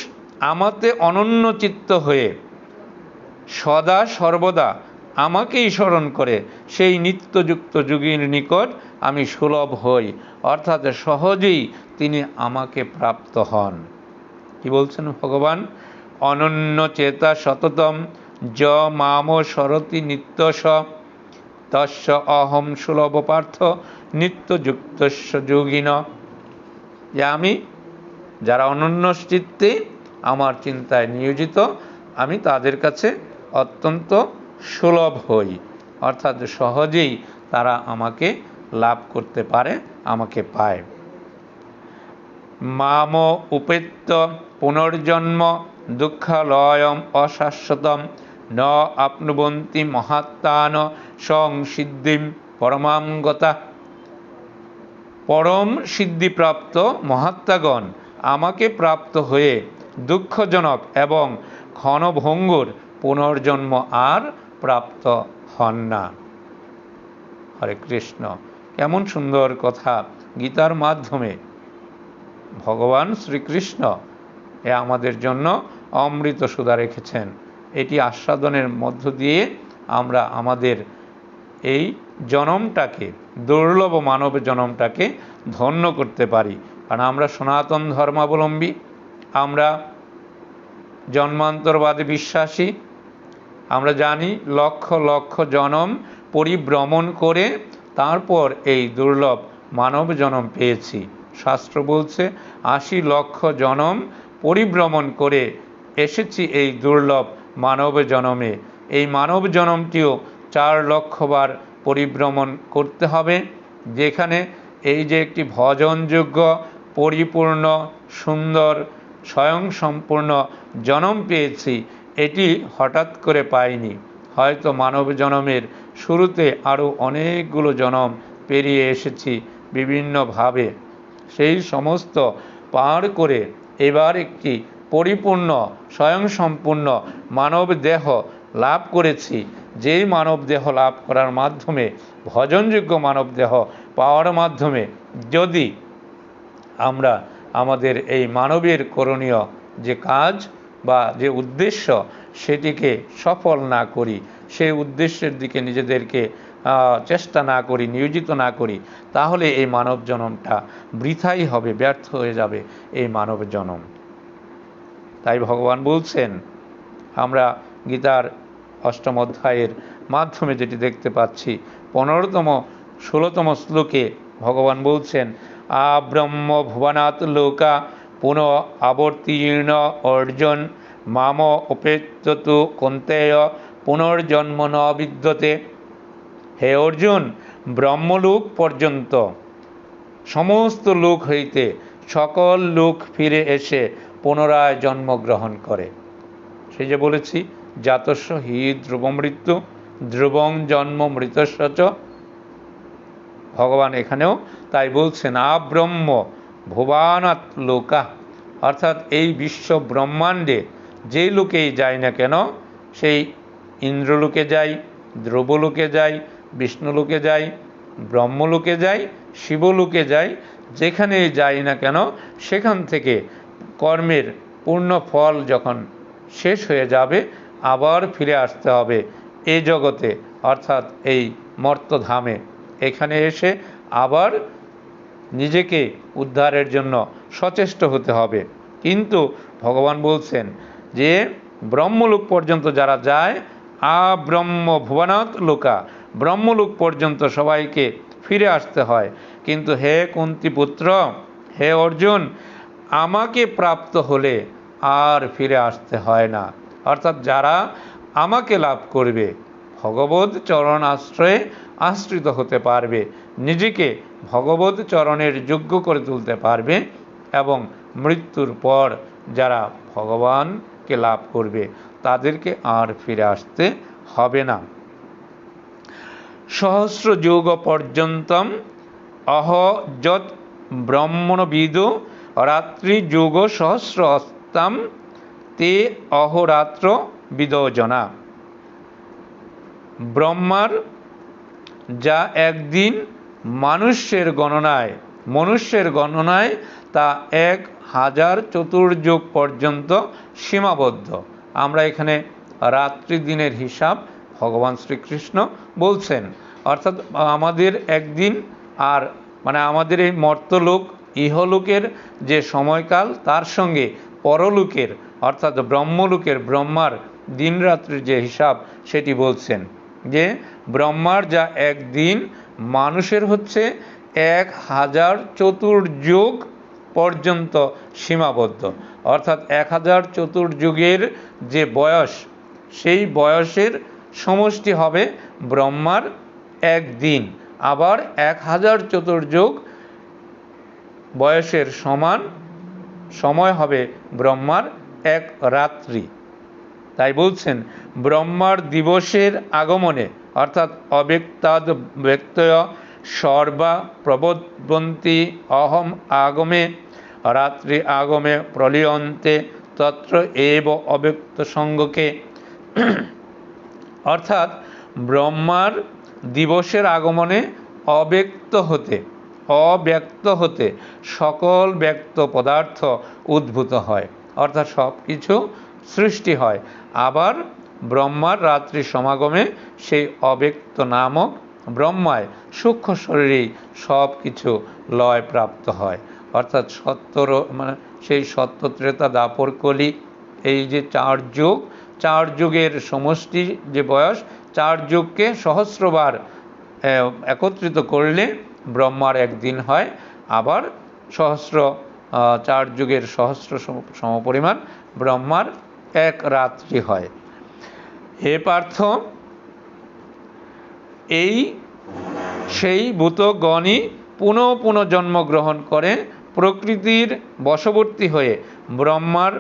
আমাতে অনন্য চিত্ত হয়ে সদা সর্বদা আমাকেই স্মরণ করে সেই নিত্যযুক্ত যোগীর নিকট আমি সুলভ হই, অর্থাৎ সহজেই তিনি আমাকে প্রাপ্ত হন। কি বলছেন ভগবান? অনন্য চেতা সততম য মাম সরতি নিত্যস তস্য অহম সুলভ পার্থ নিত্যযুক্তস্য যোগিন। যে আমি যারা অনন্য চিত্তে আমার চিন্তায় নিয়োজিত, আমি তাদের কাছে অত্যন্ত সুলভ হই, অর্থাৎ সহজেই তারা আমাকে লাভ করতে পারে, আমাকে পায়। মাম উপেত্য পুনর্জন্ম দুঃখালয়ম অশাশ্বতম ন আপ্নুবন্তি মহাত্মান সংসিদ্ধিম পরমাঙ্গতা। পরম সিদ্ধিপ্রাপ্ত মহাত্মাগণ আমাকে প্রাপ্ত হয়ে দুঃখজনক এবং ক্ষণভঙ্গুর পুনর্জন্ম আর প্রাপ্ত হন না। হরে কৃষ্ণ, কেমন সুন্দর কথা গীতার মাধ্যমে ভগবান শ্রীকৃষ্ণ এ আমাদের জন্য অমৃত সুধা রেখেছেন। এটি আস্বাদনের মধ্য দিয়ে আমরা আমাদের এই জনমটাকে, দুর্লভ মানব জনমটাকে ধন্য করতে পারি। কারণ আমরা সনাতন ধর্মাবলম্বী, আমরা জন্মান্তরবাদে বিশ্বাসী। আমরা জানি লক্ষ লক্ষ জনম পরিভ্রমণ করে তারপর এই দুর্লভ মানব জনম পেয়েছি। শাস্ত্র বলছে ৮০ লক্ষ জনম পরিভ্রমণ করে এসেছি এই দুর্লভ মানব জনমে। এই মানব জনমটিও 4 লক্ষ বার পরিভ্রমণ করতে হবে, যেখানে এই যে একটি ভজনযোগ্য, পরিপূর্ণ, সুন্দর, স্বয়ংসম্পূর্ণ জনম পেয়েছি, এটি হঠাৎ করে পাইনি। হয়তো মানব জনমের শুরুতে আরও অনেকগুলো জনম পেরিয়ে এসেছি বিভিন্নভাবে, সেই সমস্ত পার করে এবার একটি পরিপূর্ণ, স্বয়ংসম্পূর্ণ মানব দেহ লাভ করেছি। যেই মানব দেহ লাভ করার মাধ্যমে, ভজনযোগ্য মানব দেহ পাওয়ার মাধ্যমে যদি আমরা আমাদের এই মানবের করণীয় যে কাজ বা যে উদ্দেশ্য সেটিকে সফল না করি, সেই উদ্দেশ্যের দিকে নিজেদেরকে চেষ্টা না করি, নিয়োজিত না করি, তাহলে এই মানব জনমটা বৃথাই হবে, ব্যর্থ হয়ে যাবে এই মানব জনম। তাই ভগবান বলছেন, আমরা গীতার 8ম অধ্যায়ের মাধ্যমে যেটি দেখতে পাচ্ছি, 15তম 16তম শ্লোকে ভগবান বলছেন, আব্রহ্ম ভুবনাৎ লোকা পুনঃ আবর্তীর্ণ অর্জুন মাম উপেত্যতু কৌন্তেয় পুনর্জন্ম ন বিদ্যতে। হে অর্জুন, ব্রহ্মলোক পর্যন্ত সমস্ত লোক হইতে সকল লোক ফিরে এসে পুনরায় জন্মগ্রহণ করে। সেই যে বলেছি, জাতস্য হি ধ্রুবমৃত্যু ধ্রুবং জন্ম মৃতস্য চ। ভগবান এখানেও তাই বলছেন, আব্রহ্ম ভুবনাৎ লোকা, অর্থাৎ এই বিশ্ব ব্রহ্মাণ্ডে যে লোকেই যায় না কেন, সেই ইন্দ্রলোকে যাই, ধ্রুবলোকে যাই, বিষ্ণুলোকে যাই, ব্রহ্মলোকে যাই, শিবলোকে যাই, যেখানেই যাই না কেন, সেখান থেকে কর্মের পূর্ণ ফল যখন শেষ হয়ে যাবে, আবার ফিরে আসতে হবে এই জগতে, অর্থাৎ এই মর্তধামে। এখানে এসে আবার নিজেকে উদ্ধারের জন্য সচেষ্ট হতে হবে। কিন্তু ভগবান বলছেন যে ব্রহ্মলোক পর্যন্ত যারা যায়, আব্রহ্ম ভুবনাৎ লোকা, ব্রহ্মলোক পর্যন্ত সবাইকে ফিরে আসতে হয়। কিন্তু হে কুন্তিপুত্র, হে অর্জুন, আমাকে প্রাপ্ত হলে আর ফিরে আসতে হয় না। অর্থাৎ যারা আমাকে লাভ করবে, ভগবৎ চরণ আশ্রয়ে আশ্রিত হতে পারবে, নিজেকে ভগবৎ চরণের যোগ্য করে তুলতে পারবে, এবং মৃত্যুর পর যারা ভগবানকে লাভ করবে, তাদেরকে আর ফিরে আসতে হবে না। সহস্র যুগ পর্যন্তম অহ যৎ ব্রহ্মণবিদো রাত্রি যুগ সহস্র অস্তাম তে অহরাত্র বিদোজনা। ব্রহ্মার যা একদিন মনুষ্যের গণনায় তা 1000 চতুর্যুগ পর্যন্ত সীমাবদ্ধ। আমরা এখানে রাত্রি দিনের হিসাব ভগবান শ্রীকৃষ্ণ বলছেন, অর্থাৎ আমাদের একদিন, আর মানে আমাদের এই মর্তলোক ইহলোকের যে সময়কাল, তার সঙ্গে পরলোকের অর্থাৎ ব্রহ্মলোকের ব্রহ্মার দিন রাত্রির যে হিসাব, সেটি বলছেন যে ব্রহ্মার যা একদিন মানুষের হচ্ছে 1000 চতুর্যুগ পর্যন্ত সীমাবদ্ধ। অর্থাৎ 1000 চতুর্যুগের যে বয়স, সেই বয়সের সমষ্টি হবে ব্রহ্মার একদিন, আবার 1000 চতুর্যুগ বয়সের সমান সময় হবে ব্রহ্মার এক রাত্রি। তাই বলছেন, ব্রহ্মার দিবসের আগমনে, অর্থাৎ অব্যক্তাদ ব্যক্তয় সর্বা প্রবোধবন্তী অহম আগমে রাত্রি আগমে প্রলীয়ন্তে তত্র এব অব্যক্ত সঙ্গকে। অর্থাৎ ব্রহ্মার দিবসের আগমনে অব্যক্ত হতে সকল ব্যক্ত পদার্থ উদ্ভূত হয়, অর্থাৎ সব কিছু সৃষ্টি হয়। আবার ব্রহ্মার রাত্রি সমাগমে সেই অব্যক্ত নামক ব্রহ্মায় সূক্ষ্ম শরীরেই সব কিছু লয় প্রাপ্ত হয়। অর্থাৎ সেই সত্য ত্রেতা দাপর কলি, এই যে 4 যুগ, 4 যুগের সমষ্টি যে বয়স, 4 যুগকে সহস্রবার একত্রিত করলে ব্রহ্মার একদিন হয়, আবার সহস্র 4 যুগের সহস্র সমপরিমাণ ব্রহ্মার এক রাত্রি হয়। হে পার্থ, এই সেই ভূতগণই পুনঃ পুনঃ জন্মগ্রহণ করে প্রকৃতির বশবর্তী হয়ে ব্রহ্মার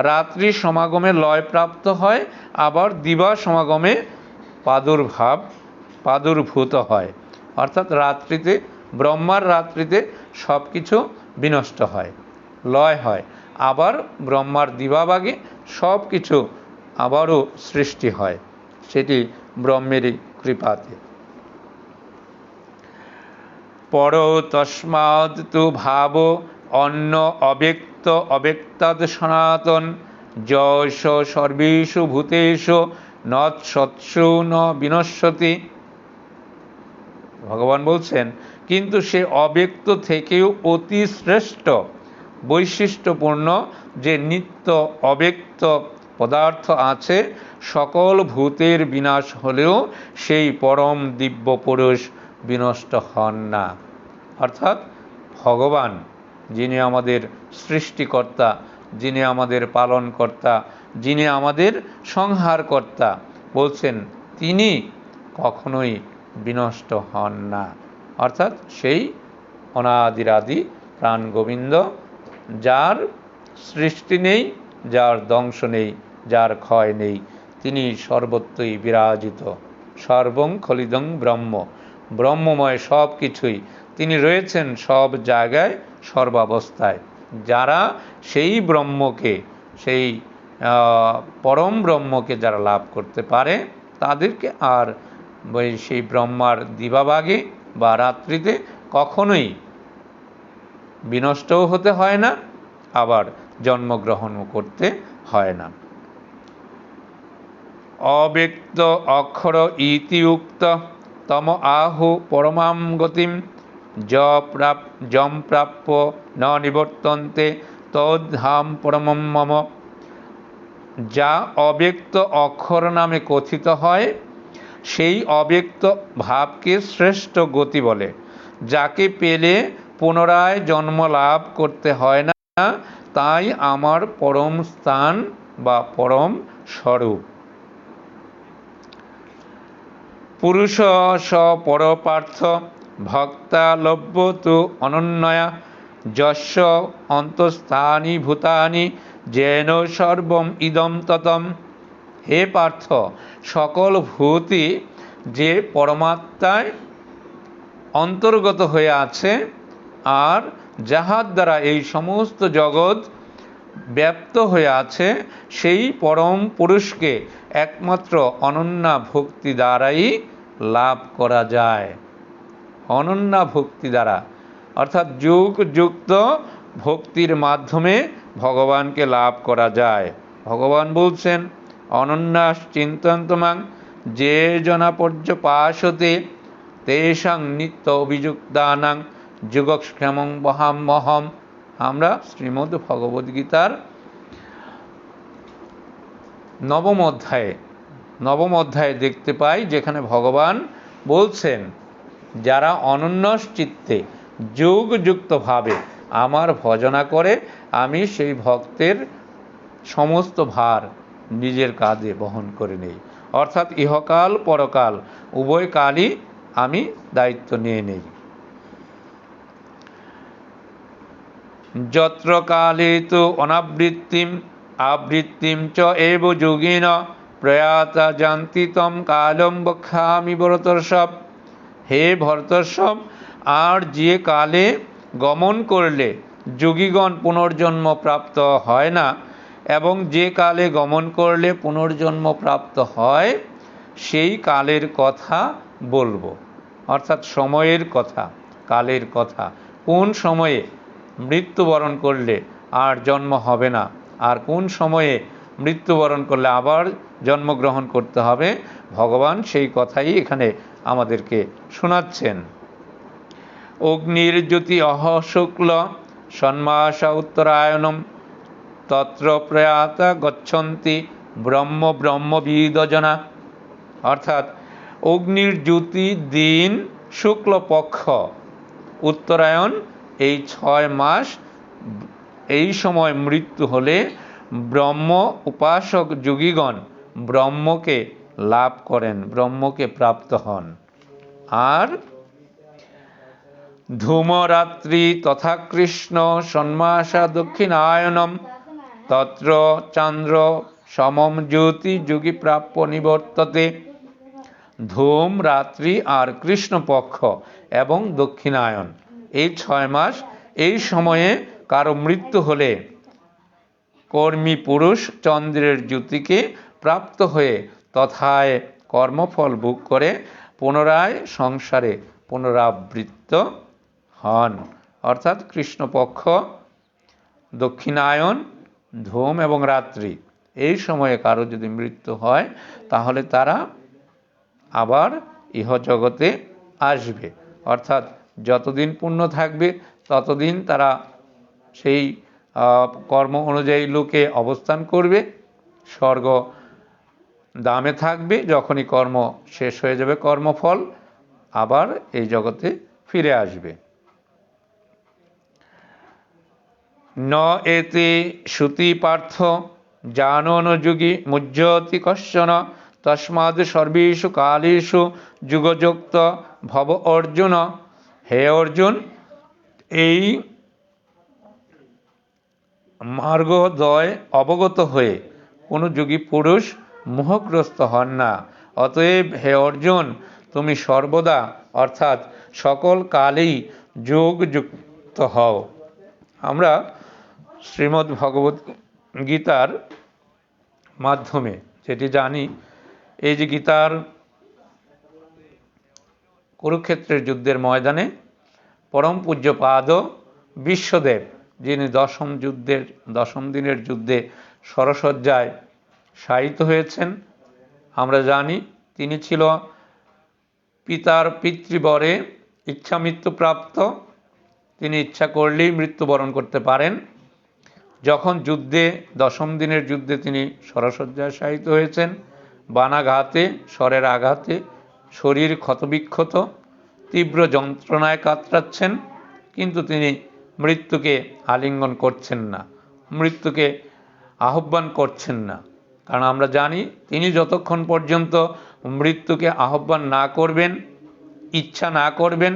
রাত্রি সমাগমে লয়প্রাপ্ত হয়, আবার দিবা সমাগমে প্রাদুর্ভূত হয়। অর্থাৎ রাত্রিতে, ব্রহ্মার রাত্রিতে সব কিছু বিনষ্ট হয়, লয় হয়, আবার ব্রহ্মার দিবাভাগে সব কিছু আবারও সৃষ্টি হয়, সেটি ব্রহ্মেরই কৃপাতে। পর তস্মাৎ তু ভাব অন্য অব্যক্ত অব্যক্তাদ সনাতন যশ সর্বেষু ভূতেষু নৎসৎসু ন বিনশ্যতি। ভগবান বলছেন, কিন্তু সে অব্যক্ত থেকেও অতি শ্রেষ্ঠ বৈশিষ্ট্যপূর্ণ যে নিত্য অব্যক্ত পদার্থ আছে, সকল ভূতের বিনাশ হলেও সেই পরম দিব্য পুরুষ বিনষ্ট হন না। অর্থাৎ ভগবান, যিনি আমাদের সৃষ্টিকর্তা, যিনি আমাদের পালনকর্তা, যিনি আমাদের সংহারকর্তা, বলছেন তিনি কখনোই বিনষ্ট হন না। অর্থাৎ সেই অনাদিরাদি প্রাণ গোবিন্দ, যার সৃষ্টি নেই, যার ধ্বংস নেই, যার ক্ষয় নেই, তিনি সর্বত্রই বিরাজিত। সর্বং খলিদং ব্রহ্ম, ব্রহ্মময় সব কিছুই, তিনি রয়েছেন সব জায়গায় সর্বাবস্থায়। যারা সেই ব্রহ্মকে, সেই পরম ব্রহ্মকে যারা লাভ করতে পারে, তাদেরকে আর সেই ব্রহ্মার দিবাভাগে বা রাত্রিতে কখনোই বিনষ্টও হতে হয় না, আবার জন্মগ্রহণও করতে হয় না। অব্যক্ত অক্ষর ইতি উক্ত তম আহু পরমাম গতিম যম প্রাপ্য ন নিবর্তন্তে তদ্ধাম পরমম মম। যা অব্যক্ত অক্ষর নামে কথিত হয়, সেই অব্যক্ত ভাবকে শ্রেষ্ঠ গতি বলে, যাকে পেলে পুনরায় জন্ম লাভ করতে হয় না, তাই আমার পরম স্থান বা পরম স্বরূপ। পুরুষ স পরপার্থ ভক্তা লভ্য তু অনন্যয়া যস্য অন্তস্থানি ভূতানি যেন সর্বম ইদম ততম। হে পার্থ, সকল ভূতই যে পরমাত্মায় অন্তর্গত হয়ে আছে, আর যাহার দ্বারা এই সমস্ত জগৎ ব্যাপ্ত হয়ে আছে, সেই পরম পুরুষকে একমাত্র অনন্যা ভক্তি দ্বারাই লাভ করা যায়। অনন্যা ভক্তি দ্বারা, অর্থাৎ যুক্ত ভক্তির মাধ্যমে ভগবানকে লাভ করা যায়। ভগবান বলছেন, অনন্যাস চিন্তয়ন্তমাং যে জনা পর্যপাসতে তেষাং নিত্য অভিযুক্তানাং যুগক্ষেমং বহাম্যহম। আমরা শ্রীমদ্ ভগবদ্গীতার নবম অধ্যায়ে দেখতে পাই, যেখানে ভগবান বলছেন, যারা অনন্যস চিত্তে যুক্তভাবে আমার ভজনা করে, আমি সেই ভক্তের সমস্ত ভার নিজের কাঁধে বহন করে নেই। অর্থাৎ ইহকাল পরকাল উভয় কালই আমি দায়িত্ব নিয়ে নেই। যত্র কালে তু অনাবৃত্তিম আবৃত্তিম চ এব যোগিন প্রয়াতা জানতি তম কালম বক্ষামি ভরতর্ষভ। হে ভরতর্ষভ, আর যে কালে গমন করলে যোগীগণ পুনর্জন্ম প্রাপ্ত হয় না, এবং যে কালে গমন করলে পুনর্জন্ম প্রাপ্ত হয়, সেই কালের কথা বলবো। অর্থাৎ সময়ের কথা, কালের কথা, কোন সময়ে মৃত্যুবরণ করলে আর জন্ম হবে না, আর কোন সময়ে মৃত্যুবরণ করলে আবার জন্মগ্রহণ করতে হবে, ভগবান সেই কথাই এখানে আমাদেরকে শোনাচ্ছেন। অগ্নির জ্যোতি অহ শুক্ল ষণ্মাসা উত্তরায়ণম তত্র প্রয়াতা গচ্ছন্তি ব্রহ্মবিদজনা। অর্থাৎ অগ্নির জ্যোতি দিন শুক্লপক্ষ উত্তরায়ণ, এই 6 মাস এই সময় মৃত্যু হলে ব্রহ্ম উপাসক যোগীগণ ব্রহ্মকে লাভ করেন, ব্রহ্মকে প্রাপ্ত হন। আর ধূমরাত্রি তথা কৃষ্ণ সন্মাসা দক্ষিণায়নম তত্র চন্দ্র সমম জ্যোতি যোগী প্রাপ্য নিবর্ততে। ধূম রাত্রি আর কৃষ্ণপক্ষ এবং দক্ষিণায়ন, এই 6 মাস, এই সময়ে কারো মৃত্যু হলে কর্মী পুরুষ চন্দ্রের জ্যোতিকে প্রাপ্ত হয়ে তথায় কর্মফল ভোগ করে পুনরায় সংসারে পুনরাবৃত্ত হন। অর্থাৎ কৃষ্ণপক্ষ, দক্ষিণায়ন, ধূম এবং রাত্রি, এই সময়ে কারো যদি মৃত্যু হয় তাহলে তারা আবার ইহজগতে আসবে। অর্থাৎ যতদিন পুণ্য থাকবে ততদিন তারা সেই কর্ম অনুযায়ী লোকে অবস্থান করবে, স্বর্গ দামে থাকবে। যখনই কর্ম শেষ হয়ে যাবে, কর্মফল, আবার এই জগতে ফিরে আসবে। ন এতে শ্রুতি পার্থ জাননযোগী মুহ্যতি কশ্চন তস্মাদ সর্বেষু কালেষু যুগযুক্ত ভব অর্জুন। হে অর্জুন, এই মার্গদ্বয় অবগত হয়ে কোনো যোগী পুরুষ মোহগ্রস্ত হন না। অতএব হে অর্জুন, তুমি সর্বদা অর্থাৎ সকল কালেই যোগযুক্ত হও। আমরা শ্রীমদ্ ভগবত গীতার মাধ্যমে যেটি জানি, এই যে গীতার কুরুক্ষেত্রের যুদ্ধের ময়দানে পরম পূজ্যপাদ বিশ্বদেব, যিনি দশম দিনের যুদ্ধে শরশয্যায় শায়িত হয়েছেন, আমরা জানি তিনি ছিল পিতার পিতৃবরে ইচ্ছা মৃত্যুপ্রাপ্ত। তিনি ইচ্ছা করলেই মৃত্যুবরণ করতে পারেন। যখন যুদ্ধে, দশম দিনের যুদ্ধে তিনি শরশয্যায় শায়িত হয়েছেন, বানাঘাতে, স্বরের আঘাতে শরীর ক্ষতবিক্ষত, তীব্র যন্ত্রণায় কাতরাচ্ছেন, কিন্তু তিনি মৃত্যুকে আলিঙ্গন করছেন না, মৃত্যুকে আহ্বান করছেন না। কারণ আমরা জানি তিনি যতক্ষণ পর্যন্ত মৃত্যুকে আহ্বান না করবেন, ইচ্ছা না করবেন,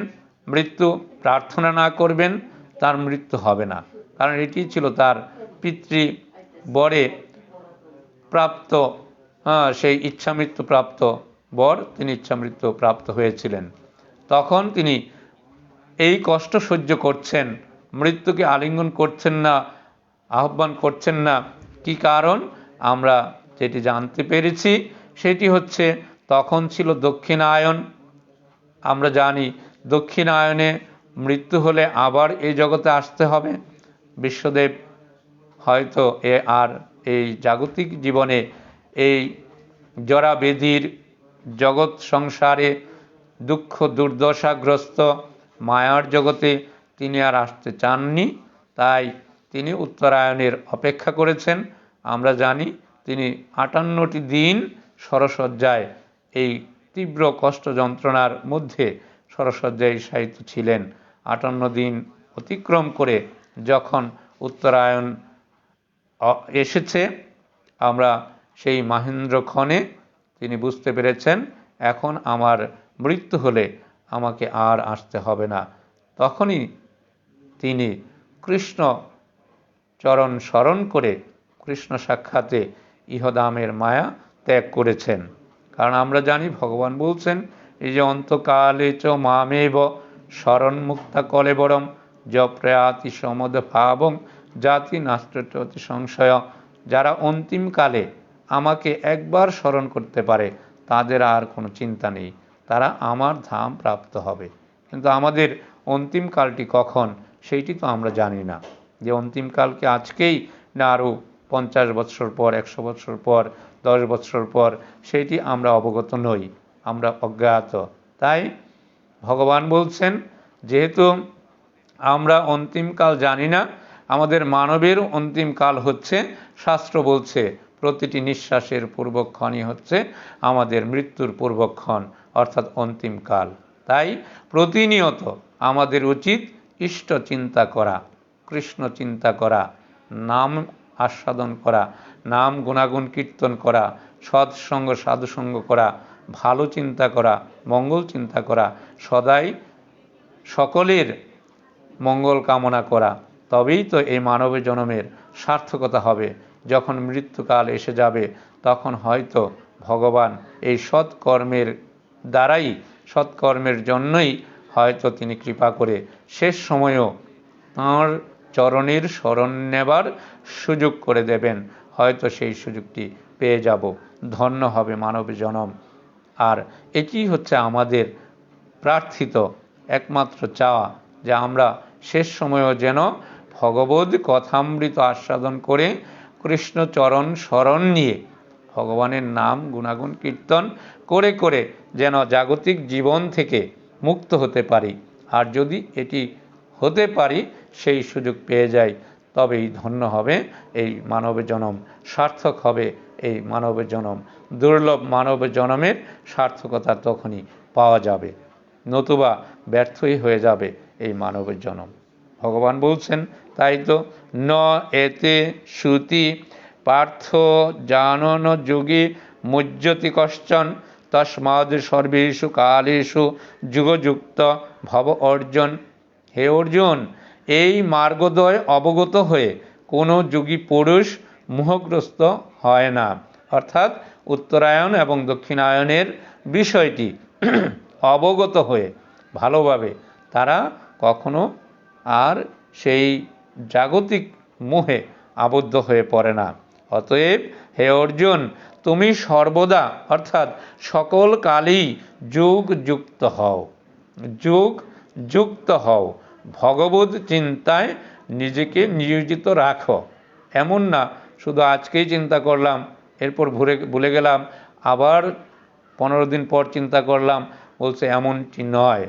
মৃত্যু প্রার্থনা না করবেন, তার মৃত্যু হবে না। কারণ এটি ছিল তার পিতৃবরে প্রাপ্ত সেই ইচ্ছামৃত্যু প্রাপ্ত বর, তিনি ইচ্ছামৃত্যু প্রাপ্ত হয়েছিলেন। তখন তিনি এই কষ্ট সহ্য করছেন, মৃত্যুকে আলিঙ্গন করছেন না, আহ্বান করছেন না। কি কারণ? আমরা যেটি জানতে পেরেছি সেটি হচ্ছে তখন ছিল দক্ষিণায়ন। আমরা জানি দক্ষিণায়নে মৃত্যু হলে আবার এই জগতে আসতে হবে। বিশ্বদেব হয়তো আর এই জাগতিক জীবনে এই জরা ব্যাধির জগৎ সংসারে দুঃখ দুর্দশাগ্রস্ত মায়ার জগতে তিনি আর আসতে চাননি, তাই তিনি উত্তরায়ণের অপেক্ষা করেছেন। আমরা জানি তিনি 58টি দিন শরশয্যায় এই তীব্র কষ্ট যন্ত্রণার মধ্যে শরশয্যায় শায়িত ছিলেন। 58 দিন অতিক্রম করে যখন উত্তরায়ণ এসেছে, আমরা সেই মহেন্দ্রক্ষণে তিনি বুঝতে পেরেছেন এখন আমার মৃত্যু হলে আমাকে আর আসতে হবে না। তখনই তিনি কৃষ্ণ চরণ স্মরণ করে কৃষ্ণ সাক্ষাতে ইহদামের মায়া ত্যাগ করেছেন। কারণ আমরা জানি ভগবান বলছেন, এই যে অন্তকালে চ মামেব শরণ মুক্তা কলেবরম জপ্রয়াতি সমদ ভাবং জাতি নাস্তি সংশয়। যারা অন্তিমকালে আমাকে একবার স্মরণ করতে পারে তাদের আর কোনো চিন্তা নেই, তারা আমার ধাম প্রাপ্ত হবে। কিন্তু আমাদের অন্তিমকালটি কখন সেইটি তো আমরা জানি না, যে অন্তিমকালকে আজকেই না আরও 50 বৎসর পর, 100 বৎসর পর, 10 বৎসর পর, সেইটি আমরা অবগত নই, আমরা অজ্ঞাত। তাই ভগবান বলছেন, যেহেতু আমরা অন্তিমকাল জানি না, আমাদের মানবের অন্তিমকাল হচ্ছে, শাস্ত্র বলছে প্রতিটি নিঃশ্বাসের পূর্বক্ষণই হচ্ছে আমাদের মৃত্যুর পূর্বক্ষণ, অর্থাৎ অন্তিমকাল। তাই প্রতিনিয়ত আমাদের উচিত ইষ্ট চিন্তা করা, কৃষ্ণ চিন্তা করা, নাম আস্বাদন করা, নাম গুণাগুণ কীর্তন করা, সৎসঙ্গ সাধুসঙ্গ করা, ভালো চিন্তা করা, মঙ্গল চিন্তা করা, সদাই সকলের মঙ্গল কামনা করা, তবেই তো এই মানব জন্মের সার্থকতা হবে। যখন মৃত্যুকাল এসে যাবে তখন হয়তো ভগবান এই সৎকর্মের দ্বারাই, সৎকর্মের জন্যই হয়তো তিনি কৃপা করে শেষ সময়ও তাঁর চরণের শরণ নেবার সুযোগ করে দেবেন। হয়তো সেই সুযোগটি পেয়ে যাব, ধন্য হবে মানব জনম। আর এটি হচ্ছে আমাদের প্রার্থিত একমাত্র চাওয়া, যে আমরা শেষ সময়ও যেন ভগবদ কথামৃত আস্বাদন করে কৃষ্ণচরণ শরণ নিয়ে ভগবানের নাম গুণাগুণ কীর্তন করে করে যেন জাগতিক জীবন থেকে মুক্ত হতে পারি। আর যদি এটি হতে পারি, সেই সুযোগ পেয়ে যাই, তবেই ধন্য হবে এই মানব জনম, সার্থক হবে এই মানব জনম। দুর্লভ মানব জনমের সার্থকতা তখনই পাওয়া যাবে, নতুবা ব্যর্থই হয়ে যাবে এই মানব জনম। ভগবান বলছেন, তাই তো, ন এতে শ্রুতি পার্থ জানন যোগী মুজ্জতি কশ্চন তস্মাদ সর্বেষু কালেষু যুগযুক্ত ভব অর্জুন। হে অর্জুন, এই মার্গদ্বয় অবগত হয়ে কোনো যোগী পুরুষ মোহগ্রস্ত হয় না। অর্থাৎ উত্তরায়ণ এবং দক্ষিণায়নের বিষয়টি অবগত হয়ে ভালোভাবে তারা কখনো আর সেই জাগতিক মোহে আবদ্ধ হয়ে পড়ে না। অতএব হে অর্জুন, তুমি সর্বদা অর্থাৎ সকল কালেই যোগ যুক্ত হও, যোগ যুক্ত হও, ভগবত চিন্তায় নিজেকে নিয়োজিত রাখো। এমন না শুধু আজকেই চিন্তা করলাম, এরপর ভুলে গেলাম, আবার 15 দিন পর চিন্তা করলাম, বলছে এমনটি নয়।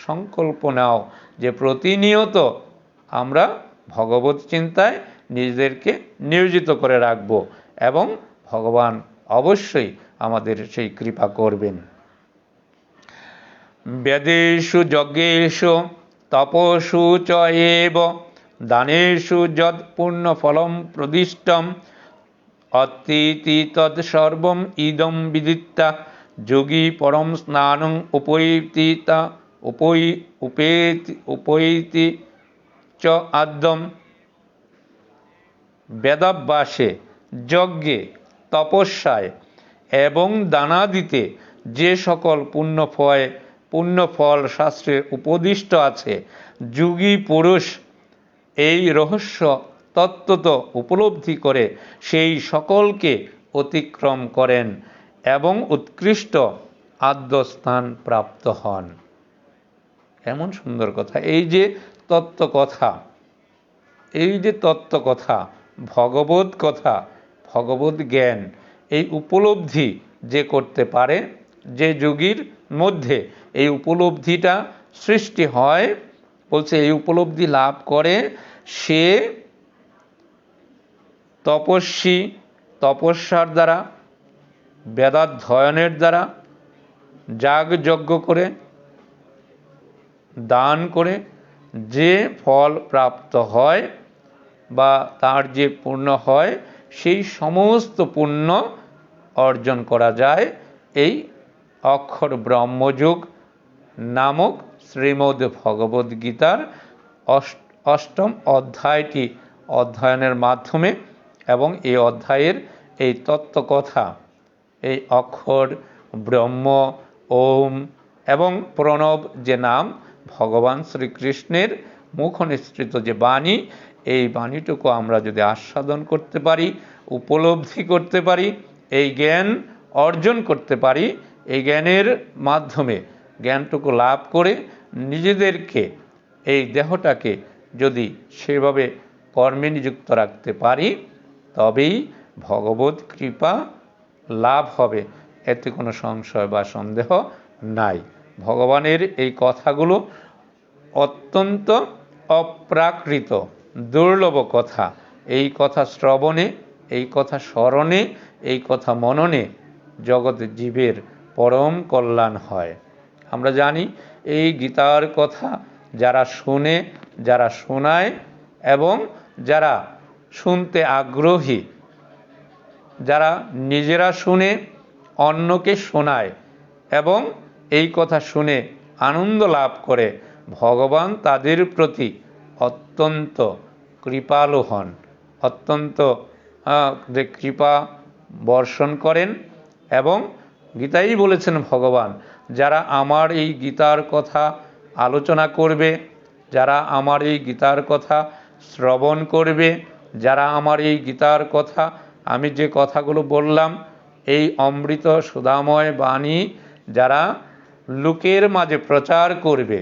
সংকল্প নাও যে প্রতিনিয়ত আমরা ভগবত চিন্তায় নিজেদেরকে নিয়োজিত করে রাখব, এবং ভগবান অবশ্যই আমাদের সেই কৃপা করবেন। বেদেষু যজ্ঞেষু তপসু চ এব দানেষু যৎ পুণ্যফলম প্রদিষ্টম অতীতি তৎ সর্বম ইদম বিদিত্তা যোগী পরম স্নানং উপৈতি চ আদ্যম। বেদাভ্যাসে, যজ্ঞে, তপস্যায় এবং দানাদিতে যে সকল পুণ্যফল শাস্ত্রে উপদিষ্ট আছে, যোগী পুরুষ এই রহস্য তত্ত্বত উপলব্ধি করে সেই সকলকে অতিক্রম করেন এবং উৎকৃষ্ট আদ্যস্থান প্রাপ্ত হন। এমন সুন্দর কথা, এই যে তত্ত্বকথা, এই যে তত্ত্বকথা, ভগবত কথা, ভগবত জ্ঞান, এই উপলব্ধি যে করতে পারে, যে যোগীর মধ্যে এই উপলব্ধিটা সৃষ্টি হয়, বলছে এই উপলব্ধি লাভ করে সে তপস্বী, তপস্যার দ্বারা, বেদাধ্যয়নের দ্বারা, যাগযজ্ঞ করে, দান করে যে ফল প্রাপ্ত হয় বা তার যে পুণ্য হয়, সেই সমস্ত পুণ্য অর্জন করা যায় এই অক্ষর ব্রহ্মযোগ নামক শ্রীমদ্ ভগবদ গীতার অষ্টম অধ্যায়টি অধ্যয়নের মাধ্যমে, এবং এই অধ্যায়ের এই তত্ত্বকথা, এই অক্ষর ব্রহ্ম, ওম এবং প্রণব যে নাম, ভগবান শ্রীকৃষ্ণের মুখ নিঃসৃত যে বাণী, এই বাণীটুকু আমরা যদি আস্বাদন করতে পারি, উপলব্ধি করতে পারি, এই জ্ঞান অর্জন করতে পারি, এই জ্ঞানের মাধ্যমে জ্ঞানটুকু লাভ করে নিজেদেরকে, এই দেহটাকে যদি সেভাবে কর্মে নিযুক্ত রাখতে পারি, তবেই ভগবত কৃপা লাভ হবে, এতে কোনো সংশয় বা সন্দেহ নাই। ভগবানের এই কথাগুলো অত্যন্ত অপ্রাকৃত দুর্লভ কথা। এই কথা শ্রবণে, এই কথা স্মরণে, এই কথা মননে জগৎ জীবের পরম কল্যাণ হয়। আমরা জানি এই গীতার কথা যারা শোনে, যারা শোনায় এবং যারা শুনতে আগ্রহী, যারা নিজেরা শুনে অন্যকে শোনায় এবং এই কথা শুনে আনন্দ লাভ করে, ভগবান তাদের প্রতি অত্যন্ত কৃপালু হন, অত্যন্ত কৃপা বর্ষণ করেন। এবং গীতাই বলেছেন ভগবান, যারা আমার এই গীতার কথা আলোচনা করবে, যারা আমার এই গীতার কথা শ্রবণ করবে, যারা আমার এই গীতার কথা, আমি যে কথাগুলো বললাম, এই অমৃত সুধাময় বাণী যারা লোকের মাঝে প্রচার করবে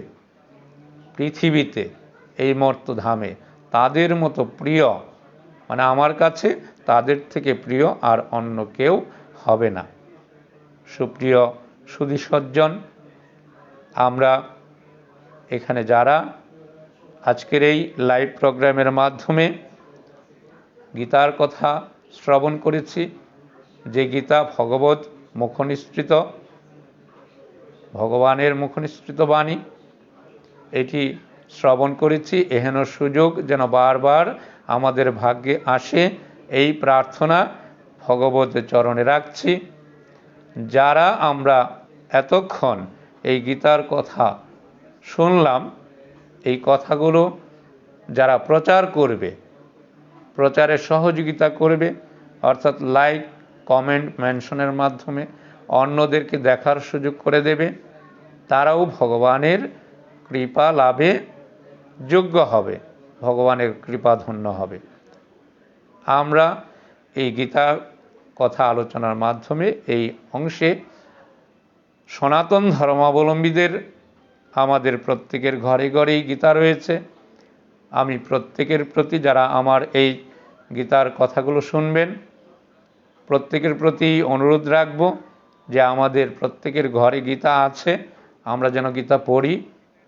পৃথিবীতে, এই মর্তধামে, তাদের মতো প্রিয়, মানে আমার কাছে তাদের থেকে প্রিয় আর অন্য কেউ হবে না। সুপ্রিয় সুধী সজ্জন, আমরা এখানে যারা আজকের এই লাইভ প্রোগ্রামের মাধ্যমে গীতার কথা শ্রবণ করেছি, যে গীতা ভগবত মুখনিসৃত, ভগবানের মুখনিসৃত বাণী, এটি শ্রবণ করেছি, এহেন সুযোগ যেন বারবার আমাদের ভাগ্যে আসে, এই প্রার্থনা ভগবতের চরণে রাখছি। যারা আমরা এতক্ষণ এই গীতার কথা শুনলাম, এই কথাগুলো যারা প্রচার করবে, প্রচারে সহযোগিতা করবে, অর্থাৎ লাইক, কমেন্ট, মেনশনের মাধ্যমে অন্যদেরকে দেখার সুযোগ করে দেবে, তারাও ভগবানের কৃপা লাভে যোগ্য হবে, ভগবানের কৃপাধন্য হবে। আমরা এই গীতা কথা আলোচনার মাধ্যমে এই অংশে সনাতন ধর্মাবলম্বীদের, আমাদের প্রত্যেকের ঘরে ঘরেই গীতা রয়েছে। আমি প্রত্যেকের প্রতি, যারা আমার এই গীতার কথাগুলো শুনবেন, প্রত্যেকের প্রতি অনুরোধ রাখব যে আমাদের প্রত্যেকের ঘরে গীতা আছে, আমরা যেন গীতা পড়ি,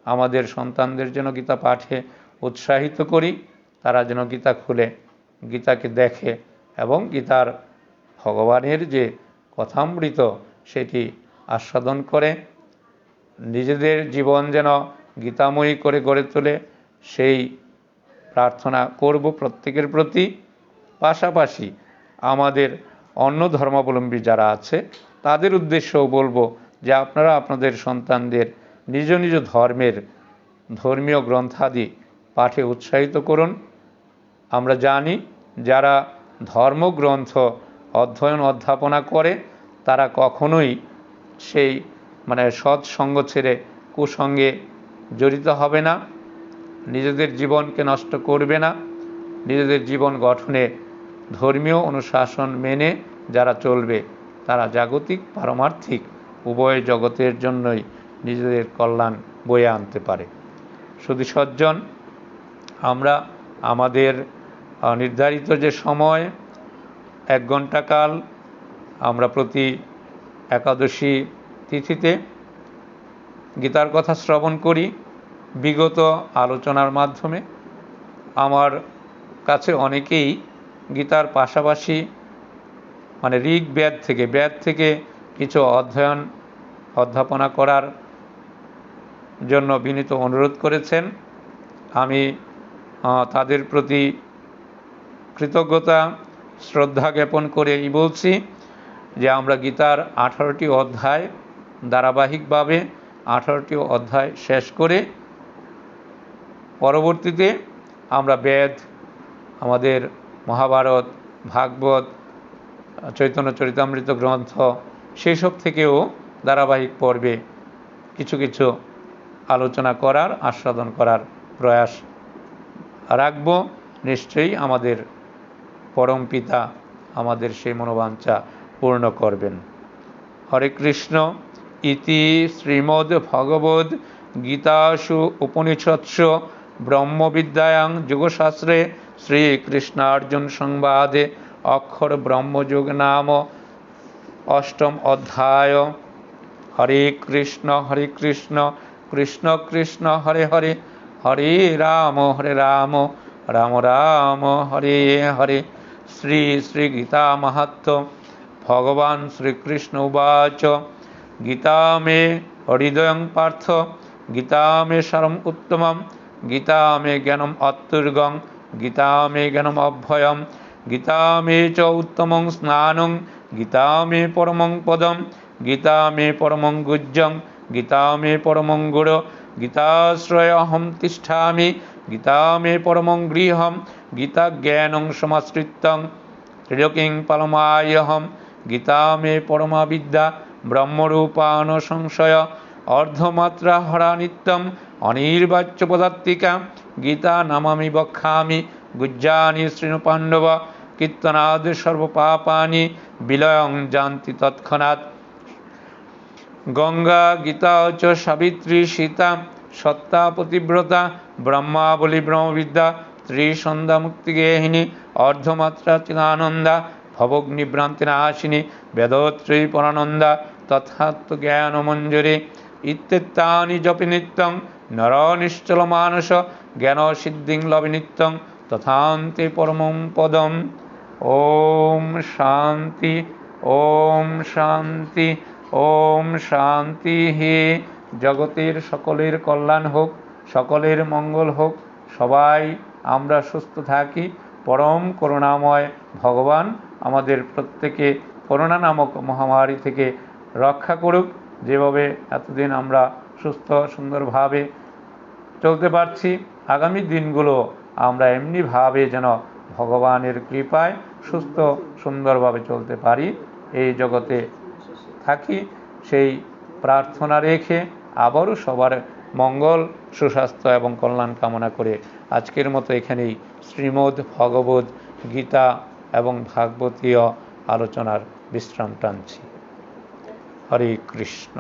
আমাদের সন্তানদের যেন গীতা পাঠে উৎসাহিত করি, তারা যেন গীতা খুলে গীতাকে দেখে এবং গীতার ভগবানের যে কথামৃত সেটি আস্বাদন করে, নিজেদের জীবন যেন গীতাময়ী করে গড়ে তোলে, সেই প্রার্থনা করব প্রত্যেকের প্রতি। পাশাপাশি আমাদের অন্য ধর্মাবলম্বী যারা আছে তাদের উদ্দেশ্যেও বলবো যে আপনারা আপনাদের সন্তানদের নিজ নিজ ধর্মের ধর্মীয় গ্রন্থাদি পাঠে উৎসাহিত করুন। আমরা জানি যারা ধর্মগ্রন্থ অধ্যয়ন অধ্যাপনা করে তারা কখনোই সেই সৎসঙ্গ ছেড়ে কুসঙ্গে জড়িত হবে না, নিজেদের জীবনকে নষ্ট করবে না, নিজেদের জীবন গঠনে ধর্মীয় অনুশাসন মেনে যারা চলবে তারা জাগতিক পারমার্থিক উভয় জগতের জন্যই নিজেদের কল্যাণ বয়ে আনতে পারে। শুধু সজ্জন, আমরা আমাদের নির্ধারিত যে সময় 1 ঘণ্টা কাল আমরা প্রতি একাদশী তিথিতে গীতার কথা শ্রবণ করি। বিগত আলোচনার মাধ্যমে আমার কাছে অনেকেই গীতার পাশাপাশি ঋগ বেদ থেকে কিছু অধ্যয়ন অধ্যাপনা করার জন্য বিনীত অনুরোধ করেছেন। আমি তাদের প্রতি কৃতজ্ঞতা শ্রদ্ধা জ্ঞাপন করে এই বলছি যে আমরা গীতার 18টি অধ্যায় ধারাবাহিকভাবে 18টি অধ্যায় শেষ করে পরবর্তীতে আমরা বেদ, আমাদের মহাভারত, ভাগবত, চৈতন্য চরিতামৃত গ্রন্থ সেই সব থেকেও ধারাবাহিক পর্বে কিছু কিছু আলোচনা করার, আস্বাদন করার প্রয়াস রাখব। নিশ্চয়ই আমাদের পরম পিতা আমাদের সেই মনোবাঞ্ছা পূর্ণ করবেন। হরে কৃষ্ণ। ইতি শ্রীমদ্ ভগবদ্ গীতাসু উপনিষৎসু ব্রহ্মবিদ্যায়াং যোগশাস্ত্রে শ্রীকৃষ্ণার্জুন সংবাদে অক্ষর ব্রহ্মযোগ নাম 8ম অধ্যায়। হরে কৃষ্ণ কৃষ্ণ কৃষ্ণ হরে হরে, হরে রাম রাম রাম হরে হরে। শ্রী শ্রী গীতা মাহাত্ম্য। ভগবান শ্রীকৃষ্ণ উবাচ গীতা মে হৃদয়ং পার্থ, গীতা মে সারম উত্তমম, গীতা মে জ্ঞানম অত্যুর্গং, গীতা মে জ্ঞানমভ্যয়ম, গীতা মে চ উত্তমং স্নানং, গীতা মে পরমং পদম, গীতা মে পরমং গুজ্জং, গীতা মে পরমং গুড়, গীতাশ্রয় অহম তিষ্ঠামি, গীতা মে পরমং গৃহম, গীতা জ্ঞানং সমাশ্রিত্যং ত্রিলোকিং পরমায়হম, গীতা মে পরমা বিদ্যা ব্রহ্মরূপান সংশয় অর্ধমাত্রা হরা নিত্যম অনির্বাচ্য পদাত্মিকা, গীতা নামামি বক্ষামি গুজ্জানি শৃণু পাণ্ডব, কীর্তনাদ সর্বপাপানি বিলয়ং যান্তি তৎক্ষণাৎ। গঙ্গা গীতা চ সাবিত্রী সীতা সত্তা পতিব্রতা ব্রহ্মাবলী ব্রহ্মবিদ্যা ত্রিসন্ধ্যা মুক্তিগেহিনী অর্ধমাত্রা চিদানন্দা ভবগ্নিভ্রান্তিনাশিনী বেদত্রয়ী পরানন্দা তথাত্ম জ্ঞান মঞ্জুরি ইত্যেতানি জপি নিত্যং নর নিশ্চল মানস জ্ঞান সিদ্ধিং লভি নিত্যং তথান্তে পরমং পদম। ওম শান্তি, ওম শান্তি, ওম শান্তি। হে জগতের সকলের কল্যাণ হোক, সকলের মঙ্গল হোক, সবাই আমরা সুস্থ থাকি। পরম করুণাময় ভগবান আমাদের প্রত্যেকে করোনা নামক মহামারী থেকে রক্ষা করুক। যেভাবে এতদিন আমরা সুস্থ সুন্দরভাবে চলতে পারছি, আগামী দিনগুলো আমরা এমনিভাবে যেন ভগবানের কৃপায় সুস্থ সুন্দরভাবে চলতে পারি, এই জগতে থাকি, সেই প্রার্থনা রেখে আবারও সবার মঙ্গল সুস্বাস্থ্য এবং কল্যাণ কামনা করে আজকের মতো এখানেই শ্রীমদ্ ভগবদ্ গীতা এবং ভাগবতীয় আলোচনার বিশ্রাম টানছি। হরে কৃষ্ণ।